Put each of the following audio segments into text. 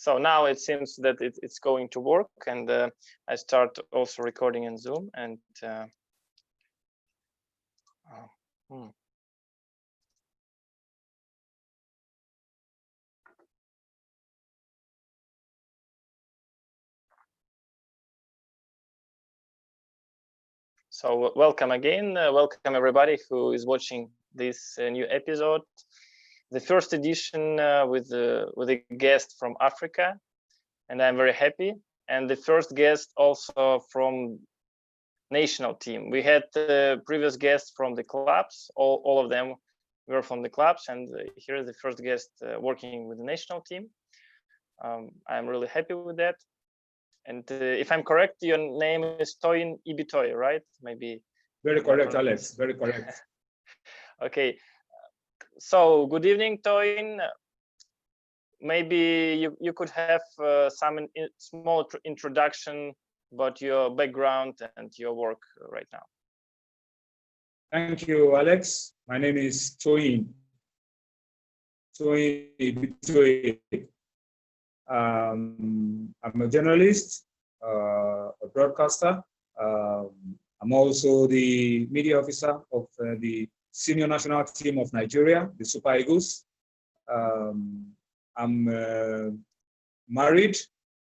So now it seems that it's going to work, and I start also recording in Zoom. And so welcome again. Welcome everybody who is watching this new episode, the first edition with a guest from Africa, and I'm very happy. And the first guest also from national team. We had the previous guests from the clubs. All of them were from the clubs, and here is the first guest working with the national team. I'm really happy with that. And if I'm correct, your name is Toyin Ibitoye, right? Maybe. Very correct, Alex. Very correct. Okay. So good evening, Toyin. Maybe you could have some small introduction about your background and your work right now. Thank you, Alex. My name is Toyin Ibitoye. I'm a journalist, a broadcaster. I'm also the media officer of the senior national team of Nigeria, the Super Eagles. I'm married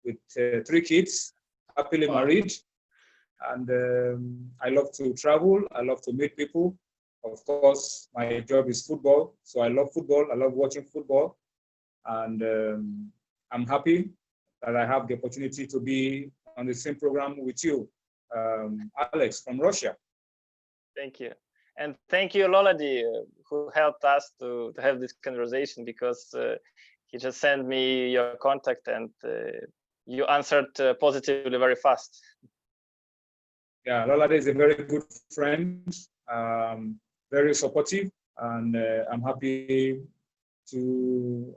with 3 kids, happily married, and I love to travel. I love to meet people. Of course, my job is football, so I love football. I love watching football, and I'm happy that I have the opportunity to be on the same program with you, Alex from Russia. Thank you. And thank you, Loladi, who helped us to have this conversation, because he just sent me your contact, and you answered positively very fast. Yeah, Loladi is a very good friend, very supportive, and I'm happy to,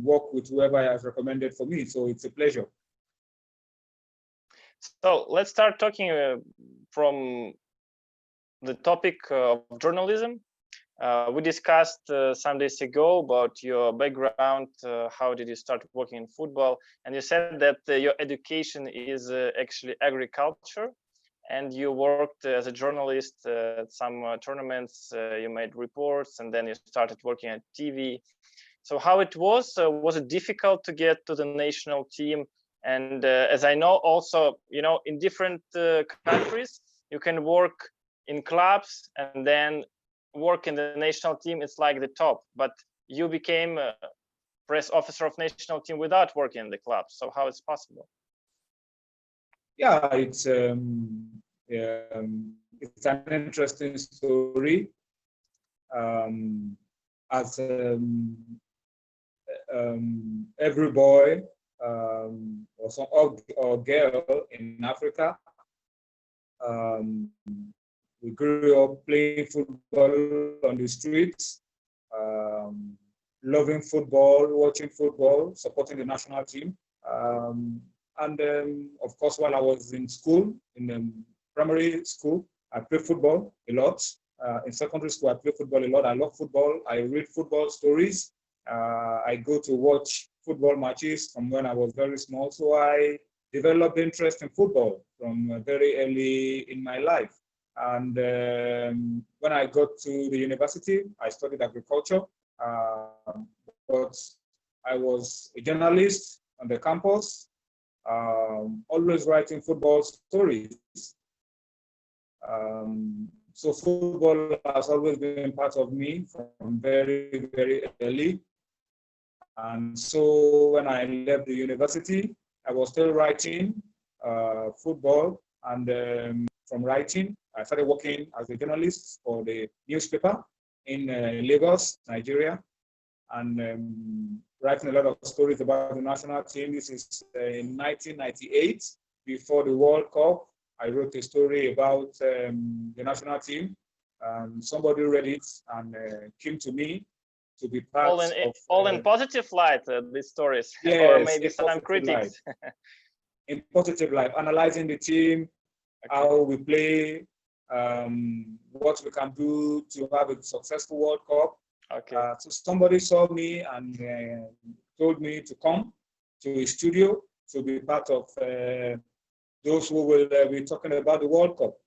work with whoever has recommended for me. So it's a pleasure. So let's start talking from the topic of journalism. We discussed some days ago about your background, how did you start working in football, and you said that your education is actually agriculture, and you worked as a journalist at some tournaments, you made reports, and then you started working at TV. So how it was it difficult to get to the national team? And as I know also, in different countries, you can work in clubs and then work in the national team. It's like the top, but you became a press officer of national team without working in the club. So how it's possible? Yeah, it's an interesting story. As every boy or girl in Africa, we grew up playing football on the streets, loving football, watching football, supporting the national team. And of course, while I was in school, in primary school, I played football a lot. In secondary school, I played football a lot. I love football. I read football stories. I go to watch football matches from when I was very small. So I developed interest in football from very early in my life. And when I got to the university, I studied agriculture, but I was a journalist on the campus, always writing football stories. So football has always been part of me from very, very early. And so when I left the university, I was still writing football, and from writing, I started working as a journalist for the newspaper in Lagos, Nigeria, and writing a lot of stories about the national team. This is in 1998, before the World Cup. I wrote a story about the national team. Somebody read it and came to me to be part all in positive light, these stories, yes, or maybe some critics. In positive light, analyzing the team, okay, how we play, what we can do to have a successful World Cup. Okay. So somebody saw me and told me to come to a studio to be part of those who will be talking about the World Cup.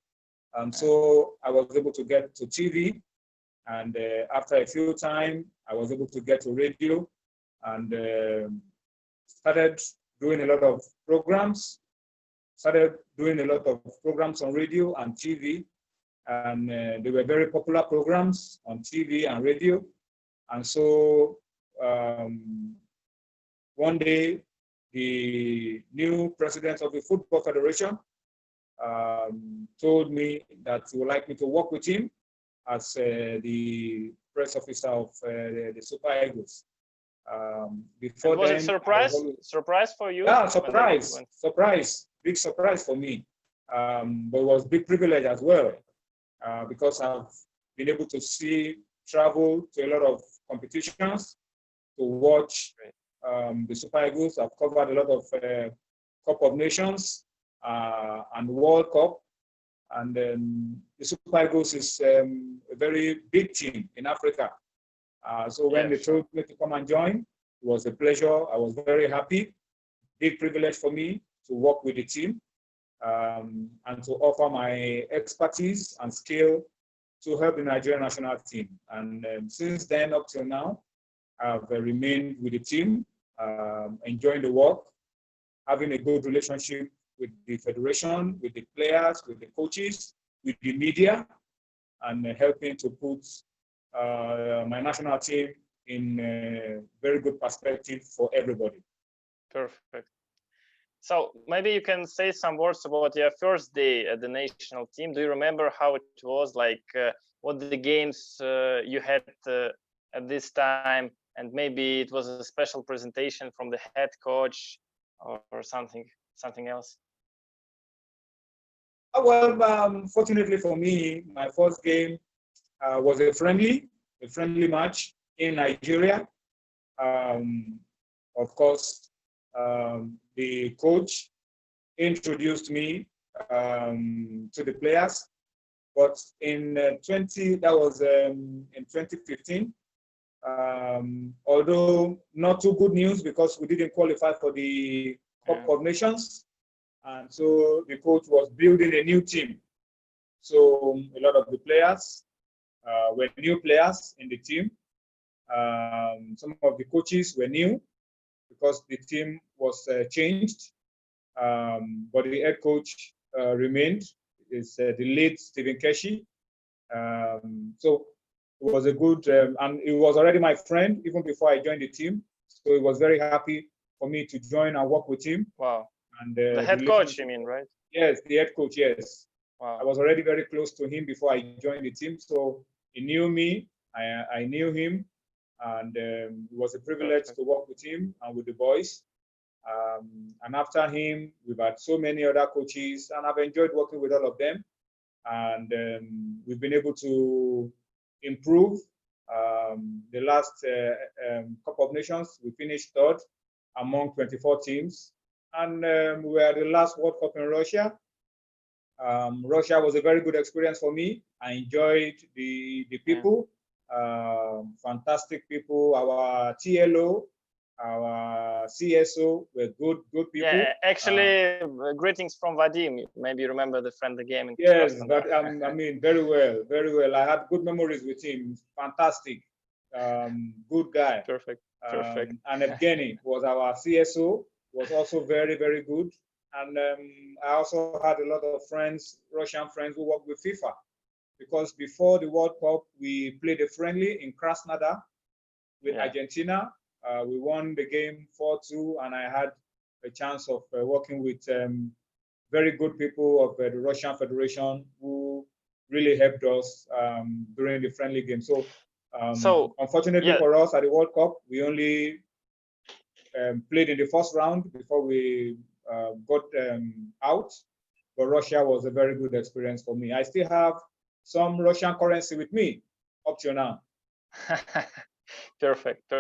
And so I was able to get to TV, and after a few time, I was able to get to radio, and started doing a lot of programs. Started doing a lot of programs on radio and TV, and they were very popular programs on TV and radio. And so one day, the new president of the Football Federation told me that he would like me to work with him as the press officer of the Super Eagles. Before and was then, it surprise for you? Yeah, surprise, big surprise for me. But it was big privilege as well, because I've been able to travel to a lot of competitions to watch the Super Eagles. I've covered a lot of Cup of Nations and World Cup. And the Super Eagles is a very big team in Africa. So when they told me to come and join, it was a pleasure. I was very happy. Big privilege for me to work with the team and to offer my expertise and skill to help the Nigerian national team. And since then up till now, I've remained with the team, enjoying the work, having a good relationship with the federation, with the players, with the coaches, with the media, and helping to put my national team in a very good perspective for everybody. Perfect. So maybe you can say some words about your first day at the national team. Do you remember how it was, like what the games you had at this time, and maybe it was a special presentation from the head coach or something else? Well, fortunately for me, my first game was a friendly match in Nigeria. Of course, the coach introduced me to the players, but in 2015, although not too good news because we didn't qualify for the Cup of Nations, and so the coach was building a new team. So a lot of the players were new players in the team. Some of the coaches were new because the team was changed, but the head coach remained. It's the late Stephen Keshi. So it was a good, and he was already my friend even before I joined the team. So he was very happy for me to join and work with him. Wow. And the head coach, you mean, right? Yes, the head coach, yes. Wow. I was already very close to him before I joined the team. So he knew me, I knew him, and it was a privilege to work with him and with the boys. And after him, we've had so many other coaches, and I've enjoyed working with all of them. And we've been able to improve. The last Cup of Nations, we finished third among 24 teams. And we were the last World Cup in Russia. Russia was a very good experience for me. I enjoyed the people, fantastic people. Our TLO, our CSO were good people. Yeah, actually, greetings from Vadim. Maybe you remember the friendly game. Yes, but I mean, very well. I had good memories with him. Fantastic, good guy. Perfect. And Evgeny was our CSO. Was also very good. And I also had a lot of friends, Russian friends, who worked with FIFA, because before the World Cup, we played a friendly in Krasnodar with Argentina. We won the game 4-2, and I had a chance of working with very good people of the Russian Federation who really helped us during the friendly game. So unfortunately for us at the World Cup, we only played in the first round before we got out, but Russia was a very good experience for me. I still have some Russian currency with me up to now. Perfect.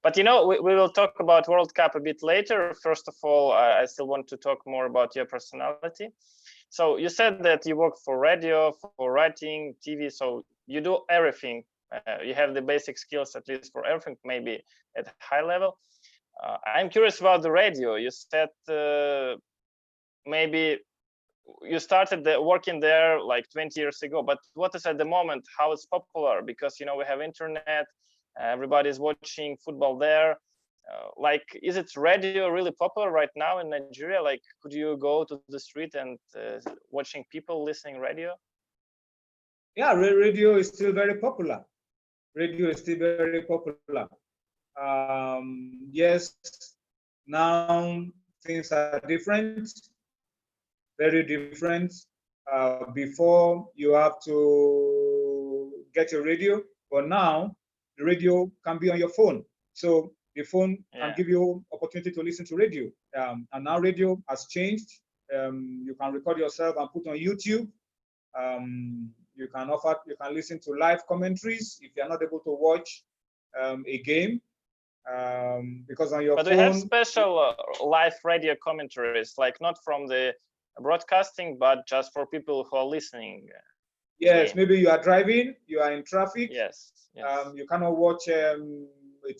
But you know, we will talk about World Cup a bit later. First of all, I still want to talk more about your personality. So you said that you work for radio, for writing, TV, so you do everything. You have the basic skills, at least for everything, maybe at a high level. I'm curious about the radio. You said maybe you started working there like 20 years ago, but what is at the moment, how it's popular? Because, you know, we have internet, everybody's watching football there. Like, is it radio really popular right now in Nigeria? Like, could you go to the street and watching people listening radio? Yeah, radio is still very popular. Radio is still very popular. Yes, now things are different, very different. Before you have to get a radio, but now the radio can be on your phone. So the phone can give you opportunity to listen to radio. And now radio has changed. You can record yourself and put on YouTube. You can listen to live commentaries if you're not able to watch a game. Because on your phone. But we have special live radio commentaries, like not from the broadcasting, but just for people who are listening. Yes, maybe you are driving, you are in traffic. Yes. You cannot watch a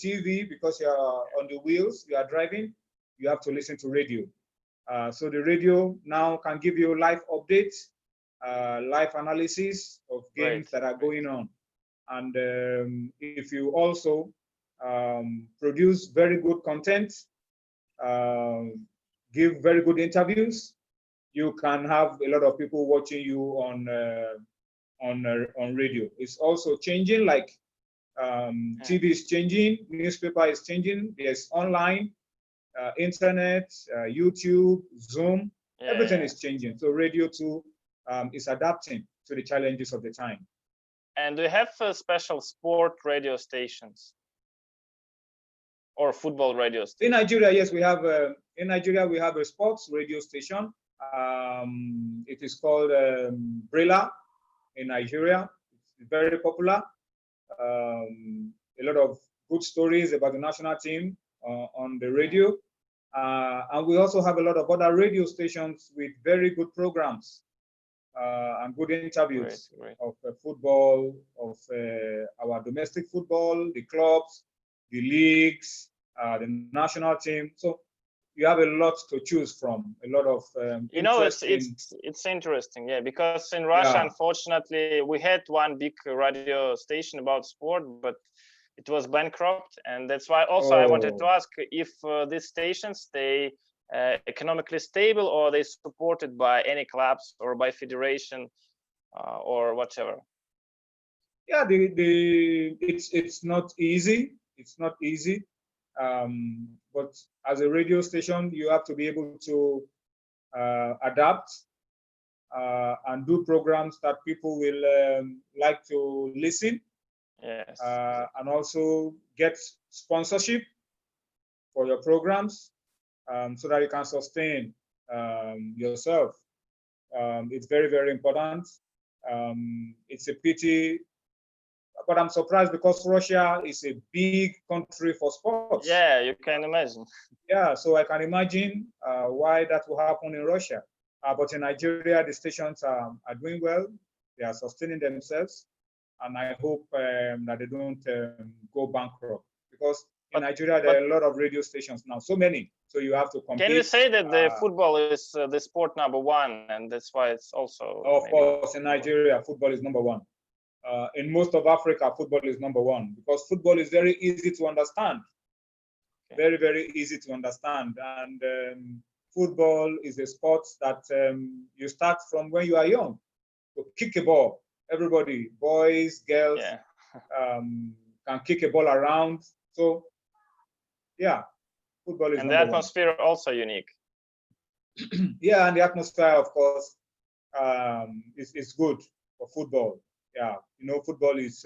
TV because you are on the wheels, you are driving, you have to listen to radio. So the radio now can give you live updates, live analysis of games that are going on. And if you also produce very good content, give very good interviews, you can have a lot of people watching you on radio. It's also changing, like TV is changing, newspaper is changing, there's online, internet, YouTube, Zoom, everything is changing. So radio too is adapting to the challenges of the time. And we have special sport radio stations or football radio stations. In Nigeria, yes, we have. In Nigeria, we have a sports radio station. It is called Brela in Nigeria. It's very popular. A lot of good stories about the national team on the radio. And we also have a lot of other radio stations with very good programs and good interviews of football, of our domestic football, the clubs, the leagues, the national team. So you have a lot to choose from, a lot of you know, it's interesting, because in Russia, unfortunately, we had one big radio station about sport, but it was bankrupt, and that's why also I wanted to ask if these stations stay economically stable, or are they supported by any clubs or by federation or whatever. Yeah, it's not easy. It's not easy. But as a radio station, you have to be able to adapt and do programs that people will like to listen. Yes. And also get sponsorship for your programs so that you can sustain yourself. It's very, very important. It's a pity, but I'm surprised because Russia is a big country for sports. Yeah, you can imagine. Yeah, so I can imagine why that will happen in Russia. But in Nigeria, the stations are doing well. They are sustaining themselves. And I hope that they don't go bankrupt, because in Nigeria there are a lot of radio stations now, so many. So you have to compete. Can you say that the football is the sport #1, and that's why it's also? Of course, in Nigeria, football is #1. In most of Africa, football is #1 because football is very easy to understand. Okay. Very, very easy to understand, and football is a sport that you start from when you are young. So kick a ball. Everybody, boys, girls, can kick a ball around. So, yeah, football is. And the atmosphere also unique. Yeah, and the atmosphere, of course, is good for football. Yeah, you know, football is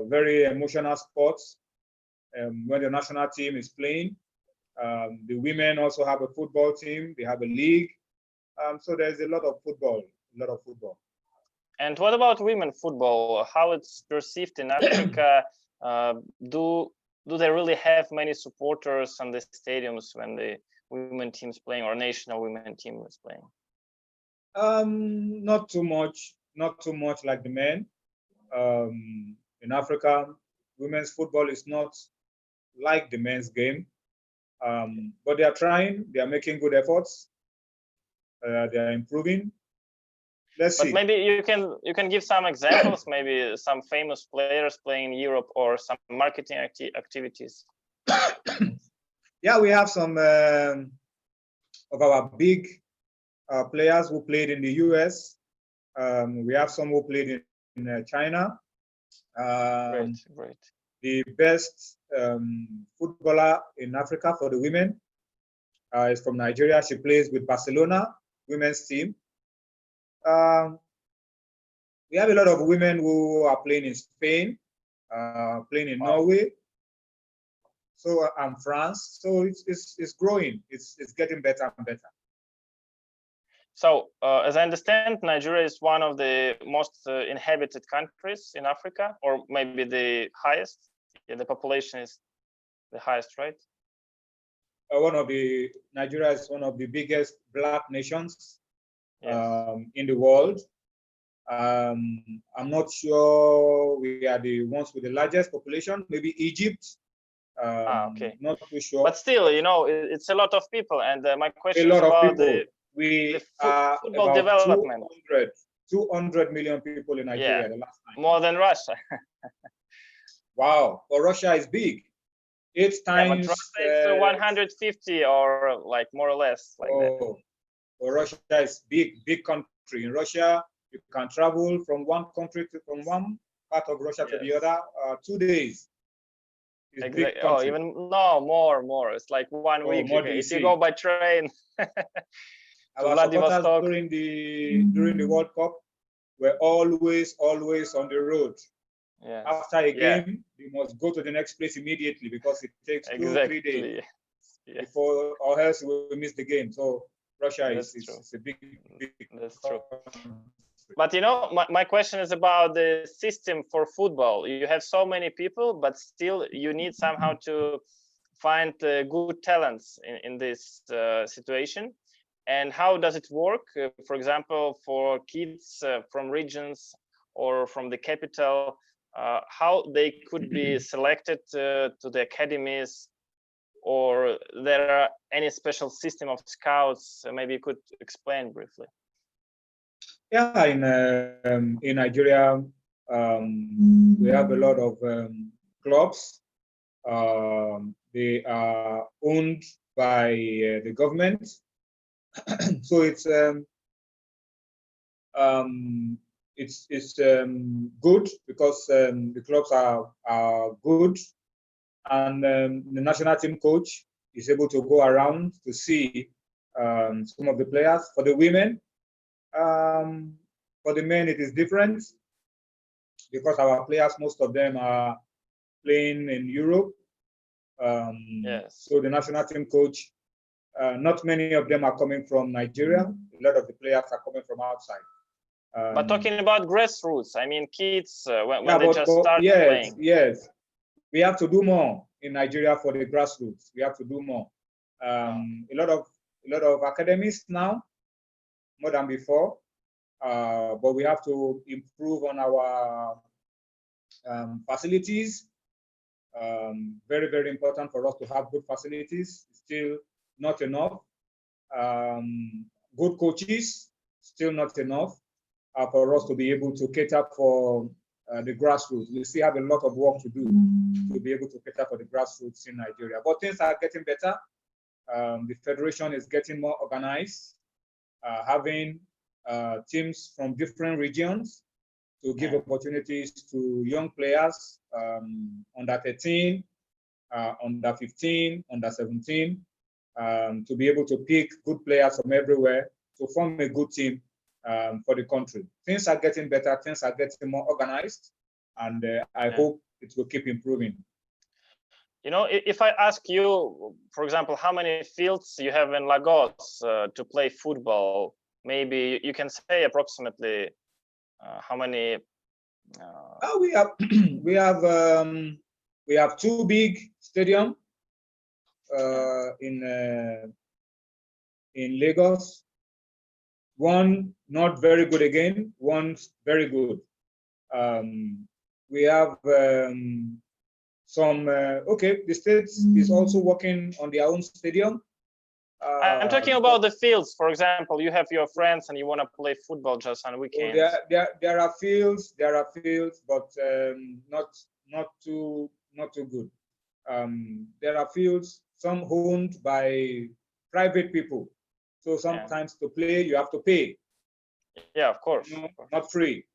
very emotional sport. When the national team is playing, the women also have a football team. They have a league. So there's a lot of football. And what about women football? How it's perceived in Africa? Do they really have many supporters on the stadiums when the women team's playing or national women team is playing? Not too much. Not too much like the men. In Africa, women's football is not like the men's game, but they are trying. They are making good efforts. They are improving. Let's But see. maybe you can give some examples, maybe some famous players playing in Europe or some marketing activities. Yeah, we have some of our big players who played in the US. We have some who played in China. Great. The best footballer in Africa for the women is from Nigeria. She plays with Barcelona women's team. We have a lot of women who are playing in Spain, playing in Norway, so and France. So it's growing. It's getting better and better. So as I understand, Nigeria is one of the most inhabited countries in Africa, or maybe the highest. Yeah, the population is the highest, right? Nigeria is one of the biggest Black nations Yes. in the world. I'm not sure we are the ones with the largest population. Maybe Egypt. Okay. Not too sure. But still, you know, it's a lot of people, and my question is a lot about of people. We are football about development. 200 million people in Nigeria. Yeah, the last time. more than Russia. Wow, but Russia is big. 8 times. Yeah, but Russia is 150 or like more or less like that. Well, Russia is big country. In Russia, you can travel from one part of Russia to the other 2 days. It's exactly. Big country. Even no more. It's like 1 week. If you go by train. Our supporters during the World Cup were always on the road. Yes. After a game, they must go to the next place immediately because it takes 2-3 days before, or else we will miss the game. So Russia is a big. That's true. But you know, my question is about the system for football. You have so many people, but still you need somehow to find good talents in this situation. And how does it work? For example, for kids from regions or from the capital, how they could be selected to the academies, or there are any special system of scouts? Maybe you could explain briefly. Yeah, in Nigeria, we have a lot of clubs. They are owned by the government, so it's good because the clubs are good, and the national team coach is able to go around to see some of the players. For the women, for the men, it is different because our players, most of them are playing in Europe. So the national team coach, not many of them are coming from Nigeria. A lot of the players are coming from outside. But talking about grassroots, I mean kids when they just start playing. Yes, we have to do more in Nigeria for the grassroots. We have to do more. A lot of academies now, more than before. But we have to improve on our facilities. Very, very important for us to have good facilities. Still not enough. Good coaches, still not enough for us to be able to cater for the grassroots. We still have a lot of work to do to be able to cater for the grassroots in Nigeria. But things are getting better. The federation is getting more organized, having teams from different regions to give opportunities to young players, under 13, under 15, under 17, to be able to pick good players from everywhere to form a good team for the country. Things are getting better, things are getting more organized, and I hope it will keep improving. You know, if I ask you, for example, how many fields you have in Lagos to play football, maybe you can say approximately how many. We have 2 big stadiums in Lagos. One not very good again, one's very good. We have Some the state is also working on their own stadium. I'm talking about the fields. For example, you have your friends and you want to play football just on weekends. There are fields, but not too good. There are fields, some owned by private people. So sometimes to play, you have to pay. Yeah, of course. Not free.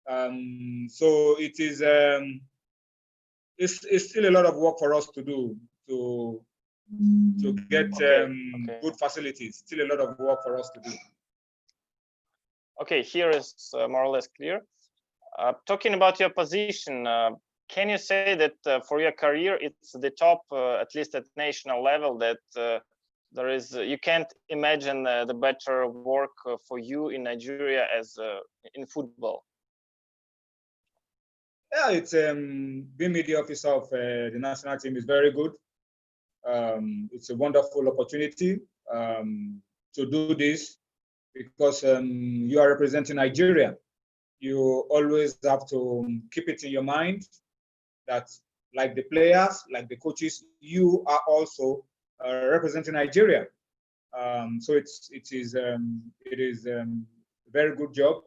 So it is. It's still a lot of work for us to do to get good facilities. Still a lot of work for us to do. Okay, here is more or less clear. Talking about your position, can you say that for your career it's the top, at least at national level, that there is you can't imagine the better work for you in Nigeria as in football? Yeah, it's being media officer of the national team is very good. It's a wonderful opportunity to do this because you are representing Nigeria. You always have to keep it in your mind that, like the players, like the coaches, you are also representing Nigeria. So it is a very good job.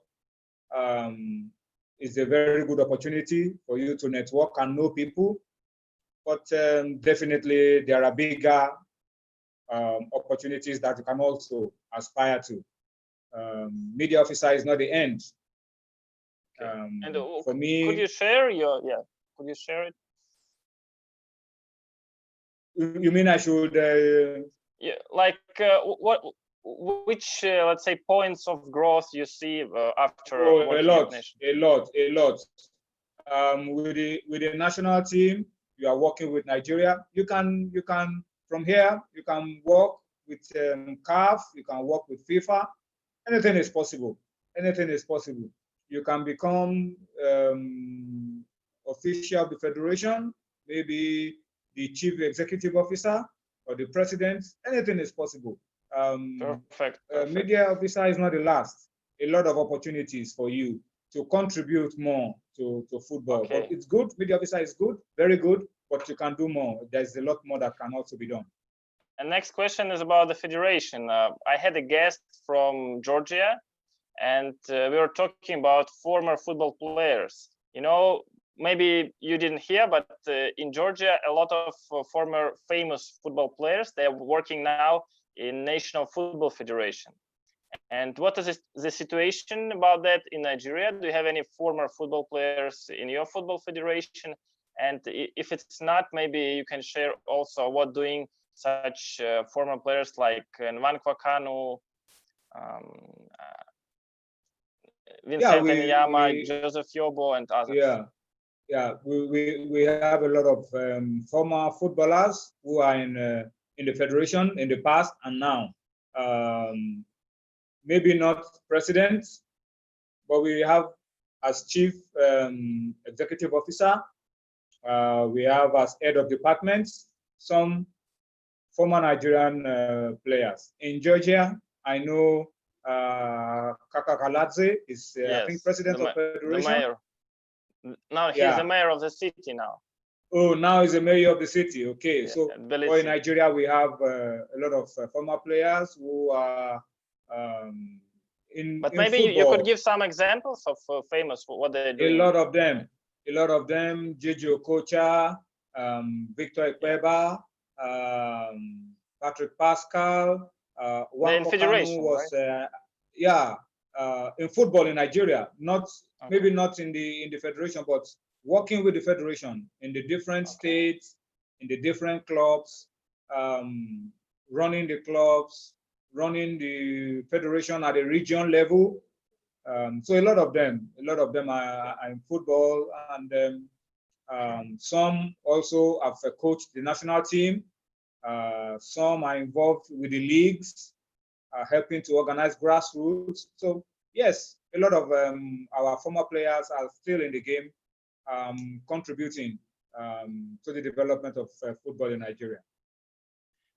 It's a very good opportunity for you to network and know people. But definitely there are bigger opportunities that you can also aspire to. Media officer is not the end. And for me, could you share your Could you share it? You mean I should? Yeah, like which let's say points of growth you see after a lot. With the national team, you are working with Nigeria. You can from here you can work with CAF. You can work with FIFA. Anything is possible. Anything is possible. You can become official of the federation, maybe the chief executive officer or the president. Anything is possible. Perfect. Media officer is not the last. A lot of opportunities for you to contribute more to football. But it's good. Media officer is good, very good, but you can do more. There's a lot more that can also be done. And next question is about the federation. I had a guest from Georgia, and we were talking about former football players. You know, maybe you didn't hear, but in Georgia, a lot of former famous football players, they are working now in National Football Federation. And what is the situation about that in Nigeria? Do you have any former football players in your football federation? And if it's not, maybe you can share also what doing such former players like Nwankwo Kanu, Vincent Enyama, Joseph Yobo, and others. We have a lot of former footballers who are in the federation in the past and now. Maybe not presidents, but we have as chief executive officer, we have as head of departments, some former Nigerian players. In Georgia, I know Kaka Kaladze is, I think, president of federation. The mayor. Now he's the mayor of the city now. Oh, now he's the mayor of the city. Okay, so in Nigeria, we have a lot of former players who are but maybe you could give some examples of famous what they're doing. A lot of them. Gigi Okocha, Victor Ekpeba, Patrick Pascal. In federation, was right? In football in Nigeria, maybe not in the federation, but working with the federation in the different states, in the different clubs, running the clubs, running the federation at the region level. So a lot of them are in football, and some also have coached the national team. Some are involved with the leagues, helping to organize grassroots. So yes, a lot of our former players are still in the game, contributing to the development of football in Nigeria.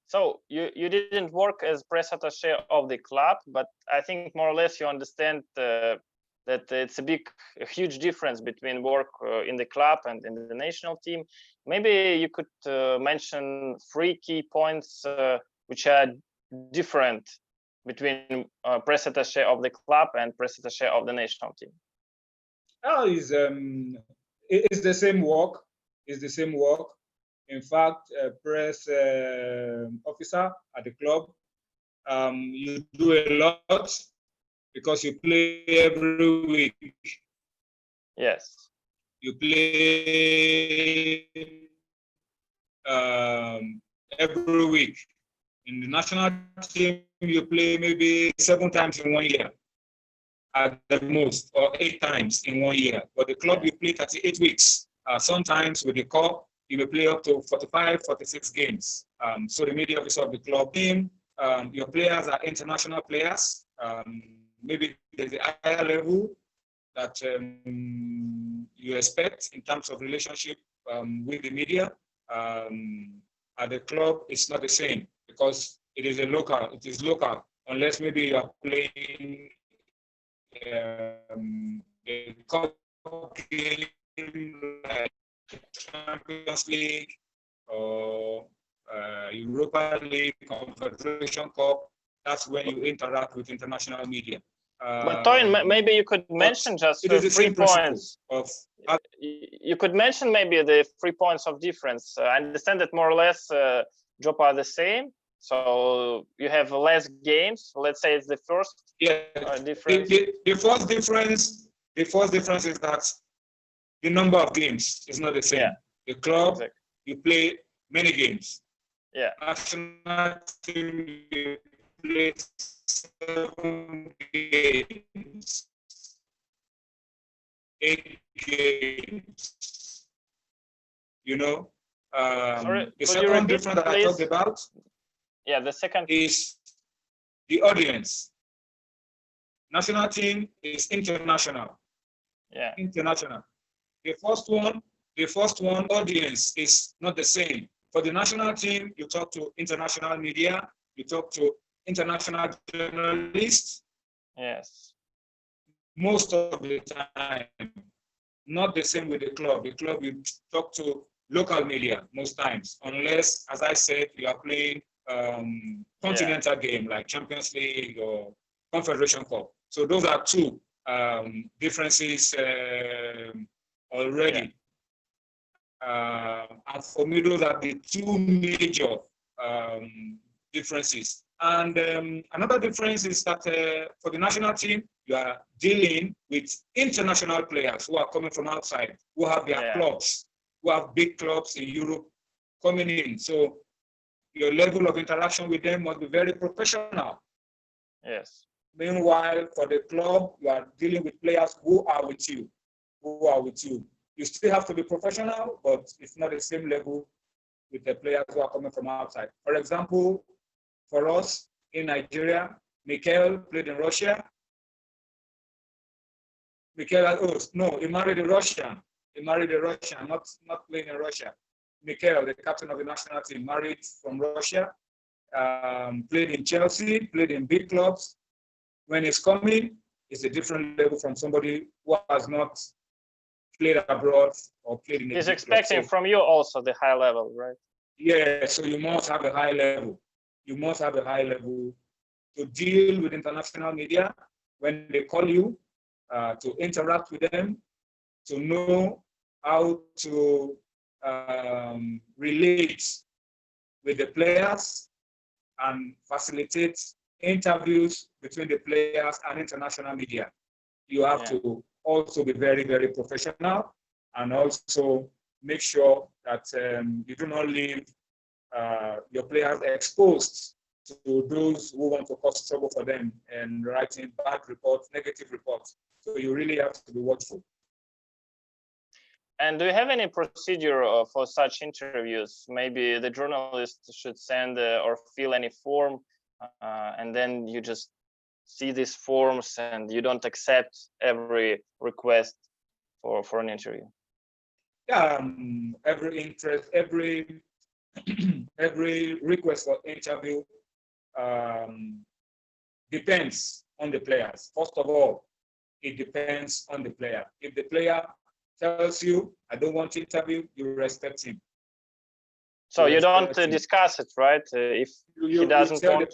So you didn't work as press attaché of the club, but I think more or less you understand that it's a huge difference between work in the club and in the national team. maybe you could mention 3 key points which are different between press attaché of the club and press attaché of the national team. Oh, it's the same work. It's the same work. In fact, press officer at the club, you do a lot because you play every week. Yes. You play every week. In the national team, you play maybe 7 times in 1 year at the most, or 8 times in 1 year. But the club, you play 38 weeks. Sometimes with the cup, you may play up to 45, 46 games. So the media officer of the club team, your players are international players. Maybe there's a higher level that you expect in terms of relationship with the media. At the club, it's not the same because it is local, unless maybe you are playing a cup game like Champions League or Europa League, Confederation Cup. That's when you interact with international media. But Toyin, maybe you could mention just 3 points. You could mention maybe the 3 points of difference. I understand that more or less job are the same. So you have less games. Let's say it's the first difference. The first difference is that the number of games is not the same. Yeah. The club, exactly. You play many games. Yeah. National team, you play 7 games, 8 games. You know, Sorry, the second difference that I talked about, the second is the audience. National team is international. Yeah. International. The first one, audience is not the same. For the national team, you talk to international media, you talk to international journalists. Yes. Most of the time, not the same with the club. The club, you talk to local media most times, unless, as I said, you are playing continental game like Champions League or Confederation Cup. So those are 2 differences already. And for me, those are the 2 major differences. And another difference is that for the national team, you are dealing with international players who are coming from outside, who have their clubs, who have big clubs in Europe coming in. So your level of interaction with them must be very professional. Yes. Meanwhile, for the club, you are dealing with players who are with you. You still have to be professional, but it's not the same level with the players who are coming from outside. For example, for us in Nigeria, Mikel played in Russia. He married a Russian. He married a Russian, not playing in Russia. Mikel, the captain of the national team, married from Russia, played in Chelsea, played in big clubs. When he's coming, it's a different level from somebody who has not played abroad or played in a He's big expecting club. from you also the high level, right? Yeah, so you must have a high level. You must have a high level to deal with international media when they call you, to interact with them, to know how to relate with the players and facilitate interviews between the players and international media. You have to also be very, very professional and also make sure that you do not leave your players exposed to those who want to cause trouble for them and writing bad reports, negative reports. So you really have to be watchful. And do you have any procedure for such interviews? Maybe the journalist should send or fill any form, and then you just see these forms and you don't accept every request for an interview. Yeah, every every request for interview depends on the players. First of all, it depends on the player. If the player tells you, I don't want to interview, you respect him. So you don't discuss it, right? If he doesn't want.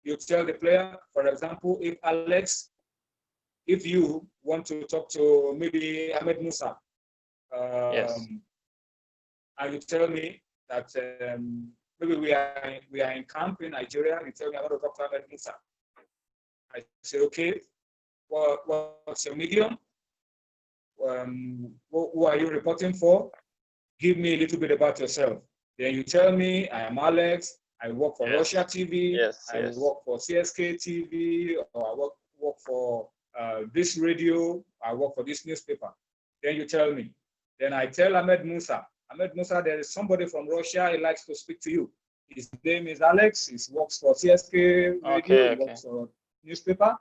You tell the player, for example, if Alex, if you want to talk to maybe Ahmed Musa, Yes. and you tell me that maybe we are in camp in Nigeria, and you tell me I want to talk to Ahmed Musa. I say, okay, what's your medium? Who are you reporting for? Give me a little bit about yourself. Then you tell me, I am Alex, I work for Russia TV, I work for CSK TV, or I work for this radio, I work for this newspaper. Then you tell me. Then I tell Ahmed Musa, there is somebody from Russia, he likes to speak to you. His name is Alex, he works for CSK radio, he works for newspaper.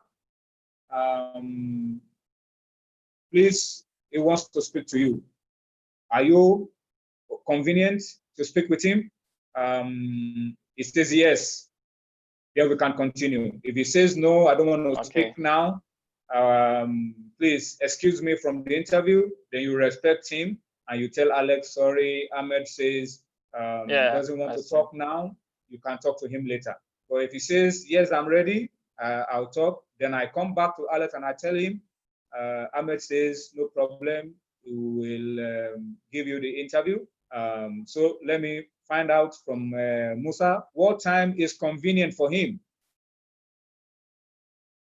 Please, he wants to speak to you. Are you convenient to speak with him? He says yes. Then we can continue. If he says no, I don't want to speak now, please excuse me from the interview. Then you respect him and you tell Alex, sorry, Ahmed says doesn't want to talk now. You can talk to him later. But if he says, yes, I'm ready, I'll talk. Then I come back to Alex and I tell him, Ahmed says, no problem, we will give you the interview. So let me find out from Musa what time is convenient for him.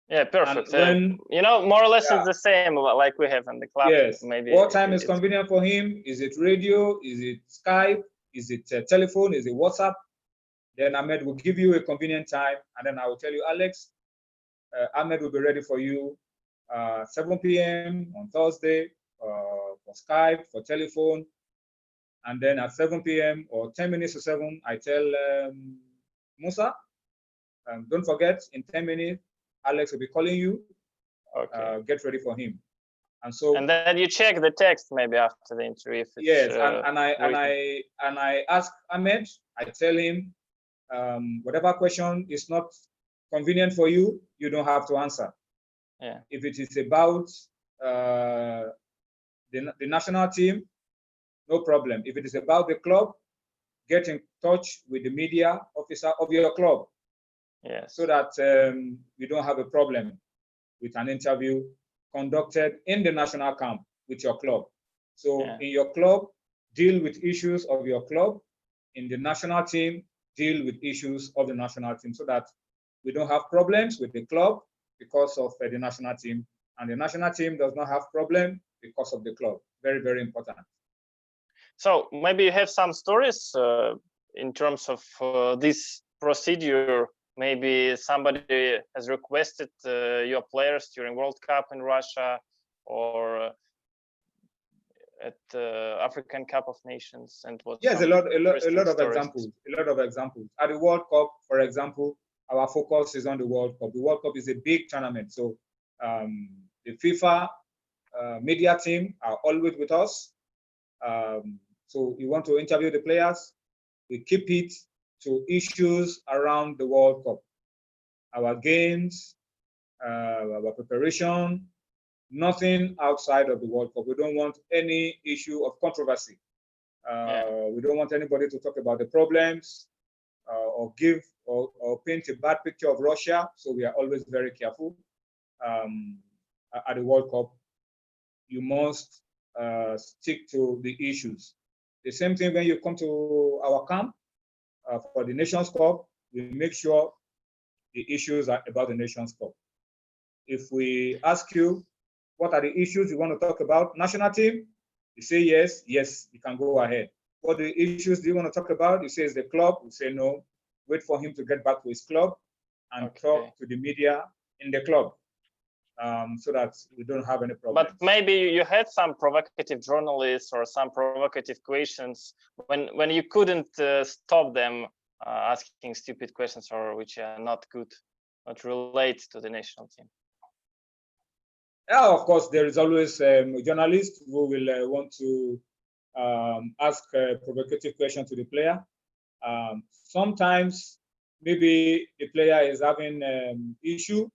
Yeah, perfect. You know, more or less it's the same like we have in the club. Yes. Maybe what time is convenient for him? Is it radio? Is it Skype? Is it telephone? Is it WhatsApp? Then Ahmed will give you a convenient time, and then I will tell you, Alex, Ahmed will be ready for you 7 p.m. on Thursday for Skype, for telephone. And then at 7 p.m. or 10 minutes to 7, I tell Musa, don't forget, in 10 minutes, Alex will be calling you. Get ready for him. And then you check the text maybe after the interview. If it's, and I ask Ahmed, I tell him, whatever question is not convenient for you, you don't have to answer. Yeah. If it is about the national team, no problem. If it is about the club, get in touch with the media officer of your club. Yes. So that you don't have a problem with an interview conducted in the national camp with your club. So in your club, deal with issues of your club. In the national team, deal with issues of the national team, so that we don't have problems with the club because of the national team, and the national team does not have problem because of the club. Very, very important. So maybe you have some stories in terms of this procedure. Maybe somebody has requested your players during World Cup in Russia or at the African Cup of Nations, and what? Yes, a lot of examples. A lot of examples. At the World Cup, for example, our focus is on the World Cup. The World Cup is a big tournament, so the FIFA media team are always with us. So you want to interview the players, we keep it to issues around the World Cup. Our games, our preparation, nothing outside of the World Cup. We don't want any issue of controversy. We don't want anybody to talk about the problems or give or paint a bad picture of Russia. So we are always very careful. At the World Cup, you must stick to the issues. The same thing when you come to our camp for the Nations Cup, we make sure the issues are about the Nations Cup. If we ask you, what are the issues you want to talk about? National team, you say yes, yes, you can go ahead. What the issues do you want to talk about? You say it's the club, you say no, wait for him to get back to his club and talk to the media in the club. So that we don't have any problems. But maybe you had some provocative journalists or some provocative questions when you couldn't stop them asking stupid questions or which are not good, not relate to the national team. Yeah, of course, there is always a journalist who will want to ask a provocative question to the player. Sometimes maybe the player is having issue,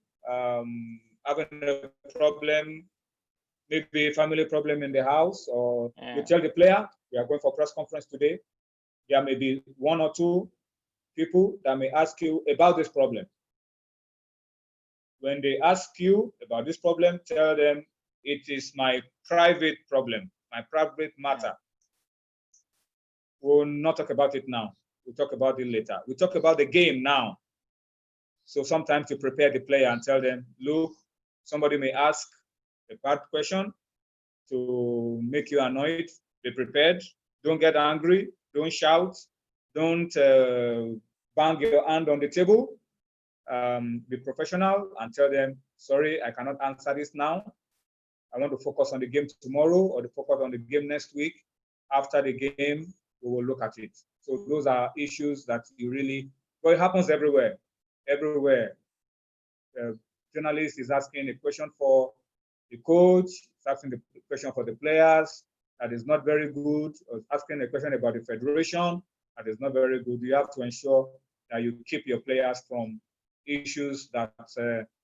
having a problem, maybe a family problem in the house, or you tell the player, we are going for press conference today. there may be one or two people that may ask you about this problem. When they ask you about this problem, tell them it is my private problem, my private matter. We'll not talk about it now. We'll talk about it later. We'll talk about the game now. So sometimes you prepare the player and tell them, look, somebody may ask a bad question to make you annoyed. Be prepared. Don't get angry. Don't shout. Don't bang your hand on the table. Be professional and tell them, sorry, I cannot answer this now. I want to focus on the game tomorrow or to focus on the game next week. After the game, we will look at it. So those are issues that you really, well, it happens everywhere. Everywhere. The journalist is asking a question for the coach, is asking the question for the players that is not very good, or asking a question about the federation that is not very good. You have to ensure that you keep your players from issues that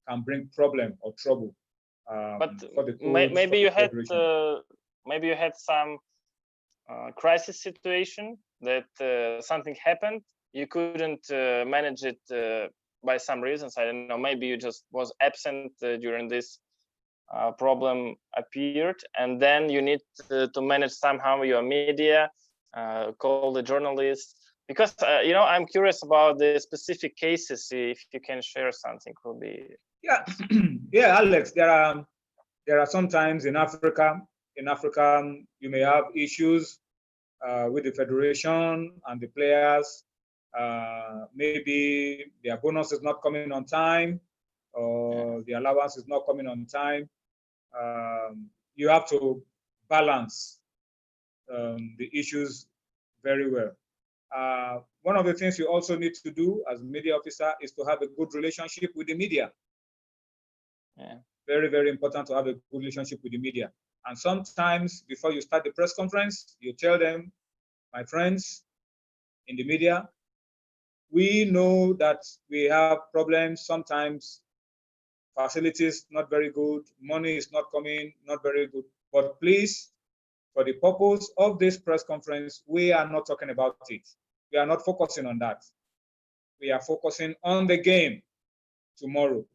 can bring problem or trouble. But maybe you had some crisis situation that something happened, you couldn't manage it by some reasons. I don't know, maybe you just was absent during this problem appeared, and then you need to manage somehow your media, call the journalists, because I'm curious about the specific cases. If you can share something, would be. Yeah. Yeah, Alex, there are sometimes in Africa you may have issues with the federation and the players. Maybe their bonus is not coming on time, or the allowance is not coming on time. You have to balance the issues very well. One of the things you also need to do as a media officer is to have a good relationship with the media. Yeah. Very, very important to have a good relationship with the media. And sometimes before you start the press conference, you tell them, my friends in the media, we know that we have problems. Sometimes facilities not very good, money is not coming, not very good. But please, for the purpose of this press conference, we are not talking about it. We are not focusing on that. We are focusing on the game tomorrow.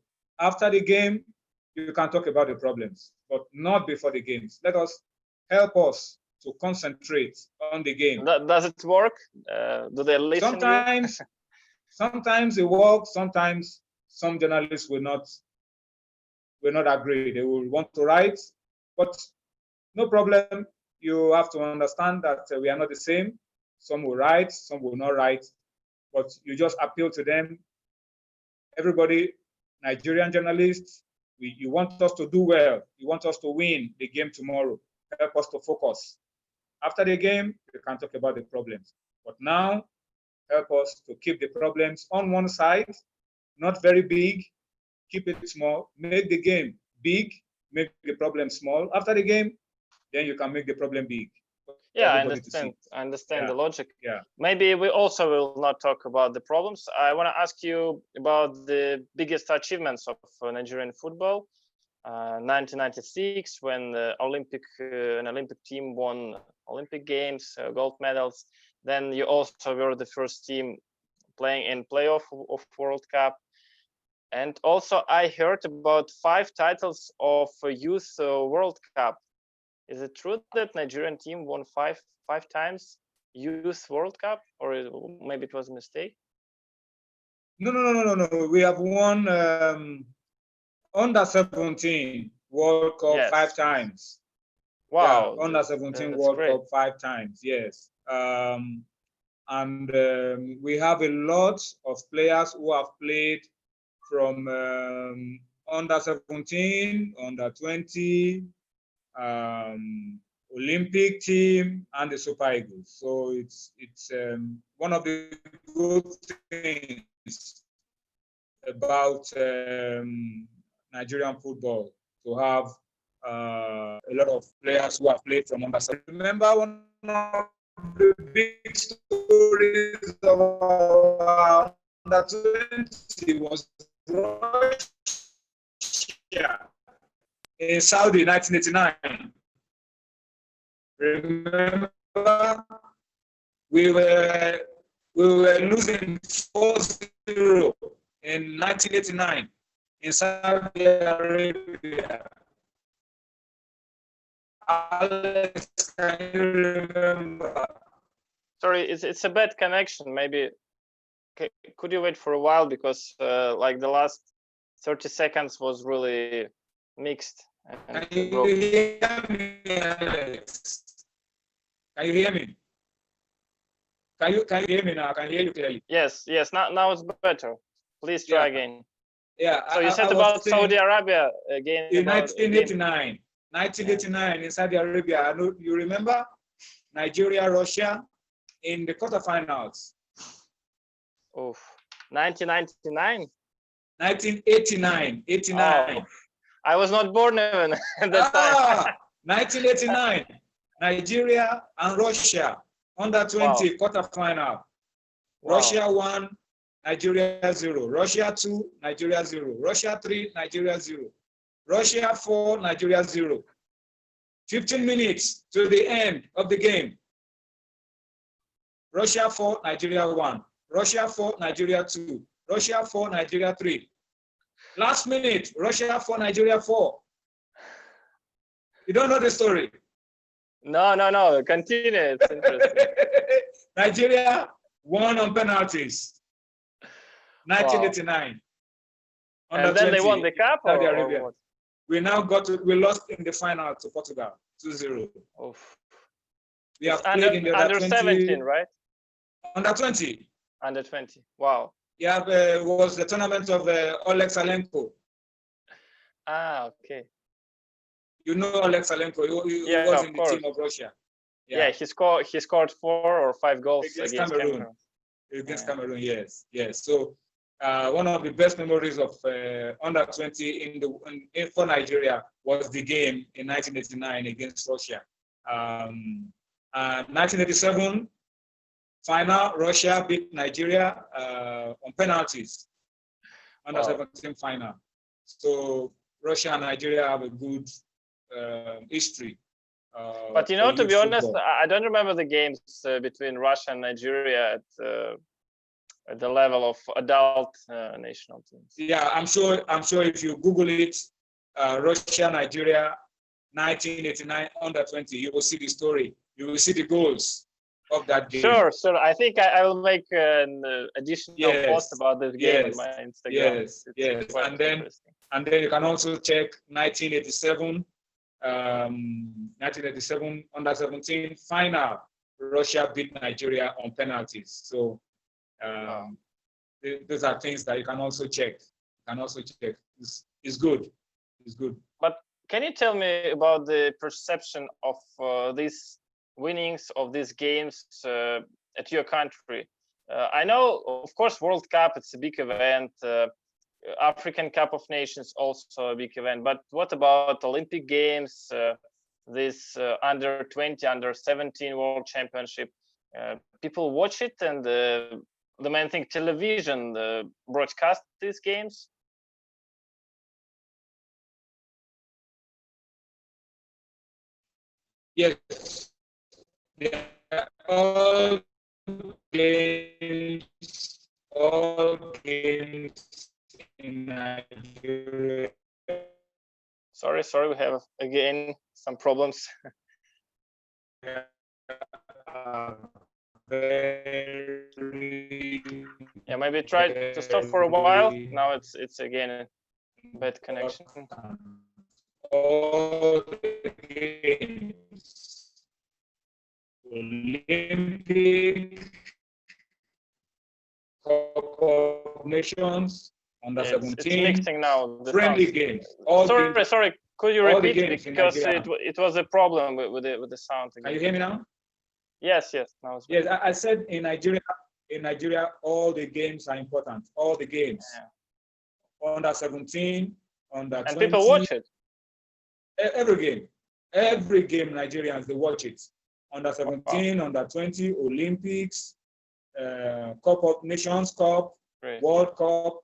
After the game, you can talk about the problems, but not before the games. Help us to concentrate on the game. Does it work? Do they listen? Sometimes it works. Sometimes some journalists will not agree. They will want to write, but no problem. You have to understand that we are not the same. Some will write, some will not write, but you just appeal to them. Everybody, Nigerian journalists, you want us to do well. You want us to win the game tomorrow. Help us to focus. After the game, we can talk about the problems. But now, help us to keep the problems on one side, not very big. Keep it small. Make the game big. Make the problem small. After the game, then you can make the problem big. Yeah, I understand the logic. Yeah. Maybe we also will not talk about the problems. I want to ask you about the biggest achievements of Nigerian football. 1996, when the an Olympic team won Olympic Games, gold medals. Then you also were the first team playing in playoff of World Cup. And also I heard about 5 titles of Youth World Cup. Is it true that Nigerian team won five times Youth World Cup, or maybe it was a mistake? No. We have won under 17 World Cup, yes, 5 times. Wow. Yeah, under 17 World Cup 5 times. Yes. And we have a lot of players who have played from under 17, under 20. Olympic team and the Super Eagles. So it's one of the good things about Nigerian football, to have a lot of players who have played from under 17. Remember, one of the big stories of under 20 was Russia in Saudi 1989. Remember, we were losing 4-0 in 1989 in Saudi Arabia. Alex, can you remember? Sorry, it's a bad connection. Maybe could you wait for a while, because like the last 30 seconds was really mixed. Can you hear me, Alex? Can you hear me? Can you hear me now? I can hear you clearly. Yes, now it's better. Please try again. Yeah. So you said about Saudi Arabia again. In 1989. 1989 in Saudi Arabia. I know you remember Nigeria, Russia in the quarterfinals. Oh, 1999. 1989. 89. Oh, I was not born even at that time. 1989. Nigeria and Russia under 20 quarterfinal. Wow. Russia 1, Nigeria 0. Russia 2, Nigeria 0. Russia 3, Nigeria 0. Russia 4, Nigeria 0. 15 minutes to the end of the game. Russia 4, Nigeria 1. Russia 4, Nigeria 2. Russia 4, Nigeria 3. Last minute, Russia 4, Nigeria 4. You don't know the story? No. Continue. It's interesting. Nigeria won on penalties. 1989. Wow. And then they won the cup, Saudi or Arabia. what? We lost in the final to Portugal, 2-0. We have played in the under 17, right? Under 20. Under 20. Wow. Yeah, it was the tournament of Oleg Salenko. Okay. You know Oleg Salenko. He was in the team of Russia. Yeah, he scored 4 or 5 goals against Cameroon. Against Cameroon, yes. So one of the best memories of under 20 for Nigeria was the game in 1989 against Russia. 1987 final, Russia beat Nigeria on penalties. Under 17 final. So Russia and Nigeria have a good history. But you know, to be honest, I don't remember the games between Russia and Nigeria at the level of adult national teams. Yeah, I'm sure if you Google it, Russia, Nigeria, 1989 under 20, you will see the story. You will see the goals of that game. Sure. I think I will make an additional post about this game on my Instagram. Yes. And then you can also check 1987 under 17 final. Russia beat Nigeria on penalties. So those are things that you can also check. It's good. But can you tell me about the perception of these winnings of these games at your country? I know, of course, World Cup, it's a big event. African Cup of Nations, also a big event. But what about Olympic Games, this under 20, under 17 World Championship? People watch it, and the main thing, television broadcast these games. Yes. All games in Nigeria. Sorry, we have again some problems. Yeah, maybe try to stop for a while. Now it's again a bad connection. All the games, Olympic, Cup of Nations, under 17. It's mixing now. Friendly games. Sorry. Could you repeat, because it was a problem with the sound again. Can you hear me now? Yes. Now it's yes, I said in Nigeria, all the games are important. All the games. Yeah. Under 17, under 20. And people watch it. Every game. Nigerians, they watch it. Under 17, under 20, Olympics, Cup of Nations Cup, World Cup.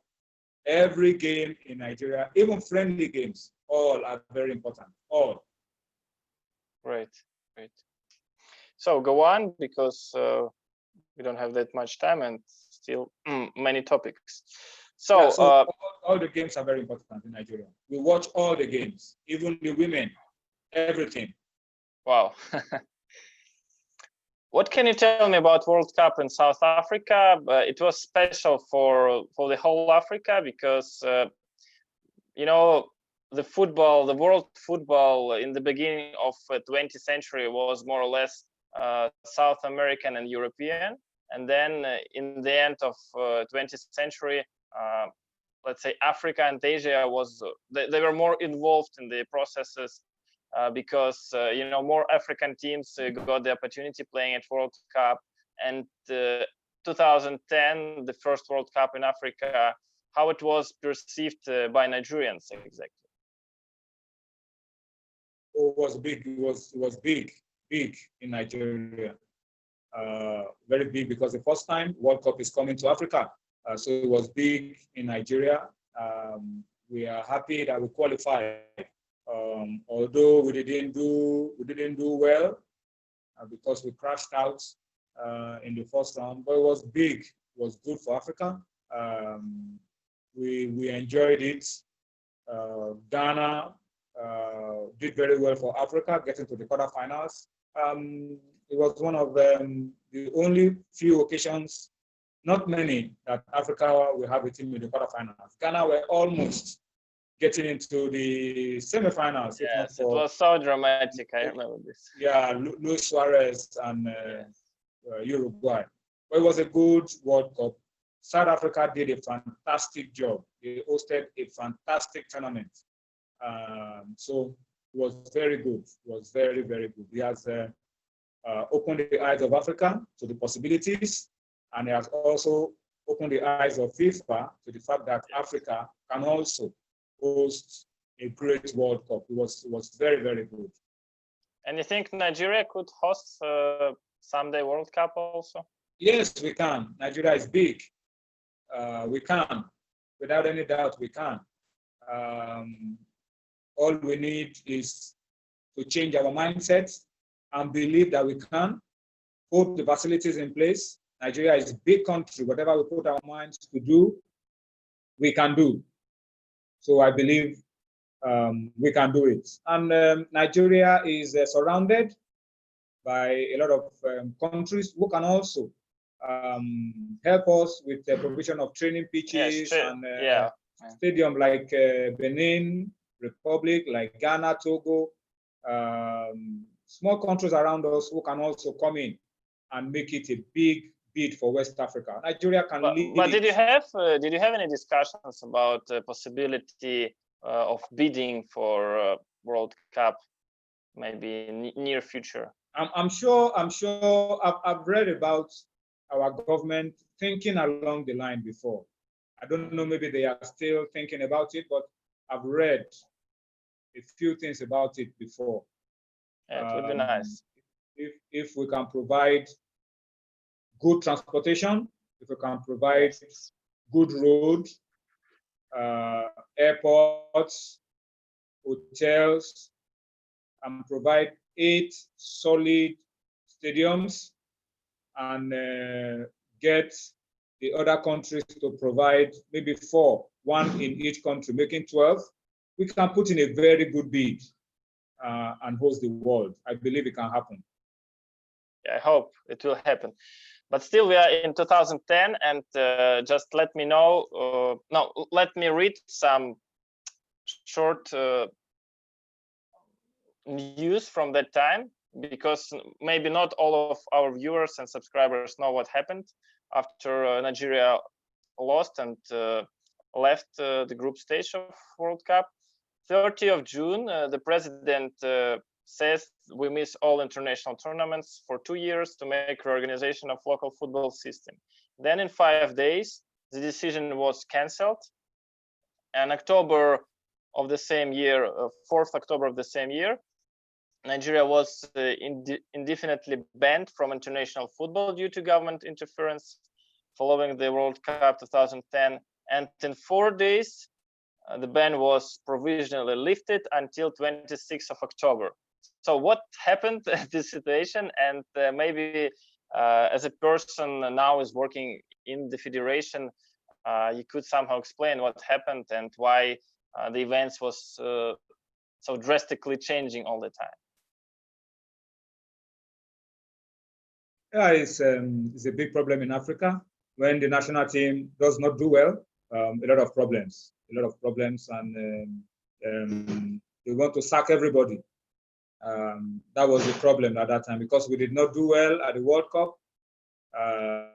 Every game in Nigeria, even friendly games, all are very important. All. Great. So go on, because we don't have that much time, and still many topics. So, yeah, so all the games are very important in Nigeria. We watch all the games, even the women, everything. wow. What can you tell me about World Cup in South Africa? It was special for the whole Africa because you know, the football, the world football in the beginning of 20th century was more or less South American and European, and then in the end of 20th century, let's say Africa and Asia was they were more involved in the processes because you know, more African teams got the opportunity playing at World Cup, and 2010, the first World Cup in Africa, how it was perceived by Nigerians exactly? It was big. It was big in Nigeria. Very big, because the first time World Cup is coming to Africa. So it was big in Nigeria. We are happy that we qualified. Although we didn't do well because we crashed out in the first round, but it was big. It was good for Africa. We enjoyed it. Ghana did very well for Africa, getting to the quarterfinals. It was one of the only few occasions, not many, that Africa will have a team in the quarterfinals. Ghana were almost getting into the semifinals. Yes, it was so dramatic. I remember this. Yeah, Luis Suarez and Uruguay. But it was a good World Cup. South Africa did a fantastic job. They hosted a fantastic tournament. So it was very good. It was very, very good. He has opened the eyes of Africa to the possibilities, and he has also opened the eyes of FIFA to the fact that Africa can also host a great World Cup. It was very, very good. And you think Nigeria could host someday World Cup also? Yes, we can. Nigeria is big. We can. Without any doubt, we can. All we need is to change our mindset and believe that we can put the facilities in place. Nigeria is a big country. Whatever we put our minds to do, we can do. So I believe we can do it. And Nigeria is surrounded by a lot of countries who can also help us with the provision of training pitches and stadium like Benin Republic, like Ghana, Togo, small countries around us who can also come in and make it a big bid for West Africa. Nigeria can lead. But did you have any discussions about the possibility of bidding for World Cup, maybe in near future? I'm sure. I've read about our government thinking along the line before. I don't know, maybe they are still thinking about it, but I've read a few things about it before. Yeah, it would be nice. If we can provide good transportation, if we can provide good road, airports, hotels, and provide 8 solid stadiums, and get the other countries to provide maybe 4, 1 in each country, making 12, we can put in a very good bid and host the world. I believe it can happen. I hope it will happen. But still, we are in 2010, and just let me know. No, let me read some short news from that time, because maybe not all of our viewers and subscribers know what happened after Nigeria lost and left the group stage of World Cup. 30th of June, the president says we miss all international tournaments for 2 years to make reorganization of local football system. Then in 5 days, the decision was cancelled. And October of the same year, 4th October of the same year, Nigeria was indefinitely banned from international football due to government interference following the World Cup 2010. And in 4 days, the ban was provisionally lifted until 26th of October. So what happened at this situation? And maybe as a person now is working in the federation, you could somehow explain what happened and why the events was so drastically changing all the time. Yeah, it's a big problem in Africa. When the national team does not do well, a lot of problems, and they want to sack everybody. That was the problem at that time because we did not do well at the World Cup. A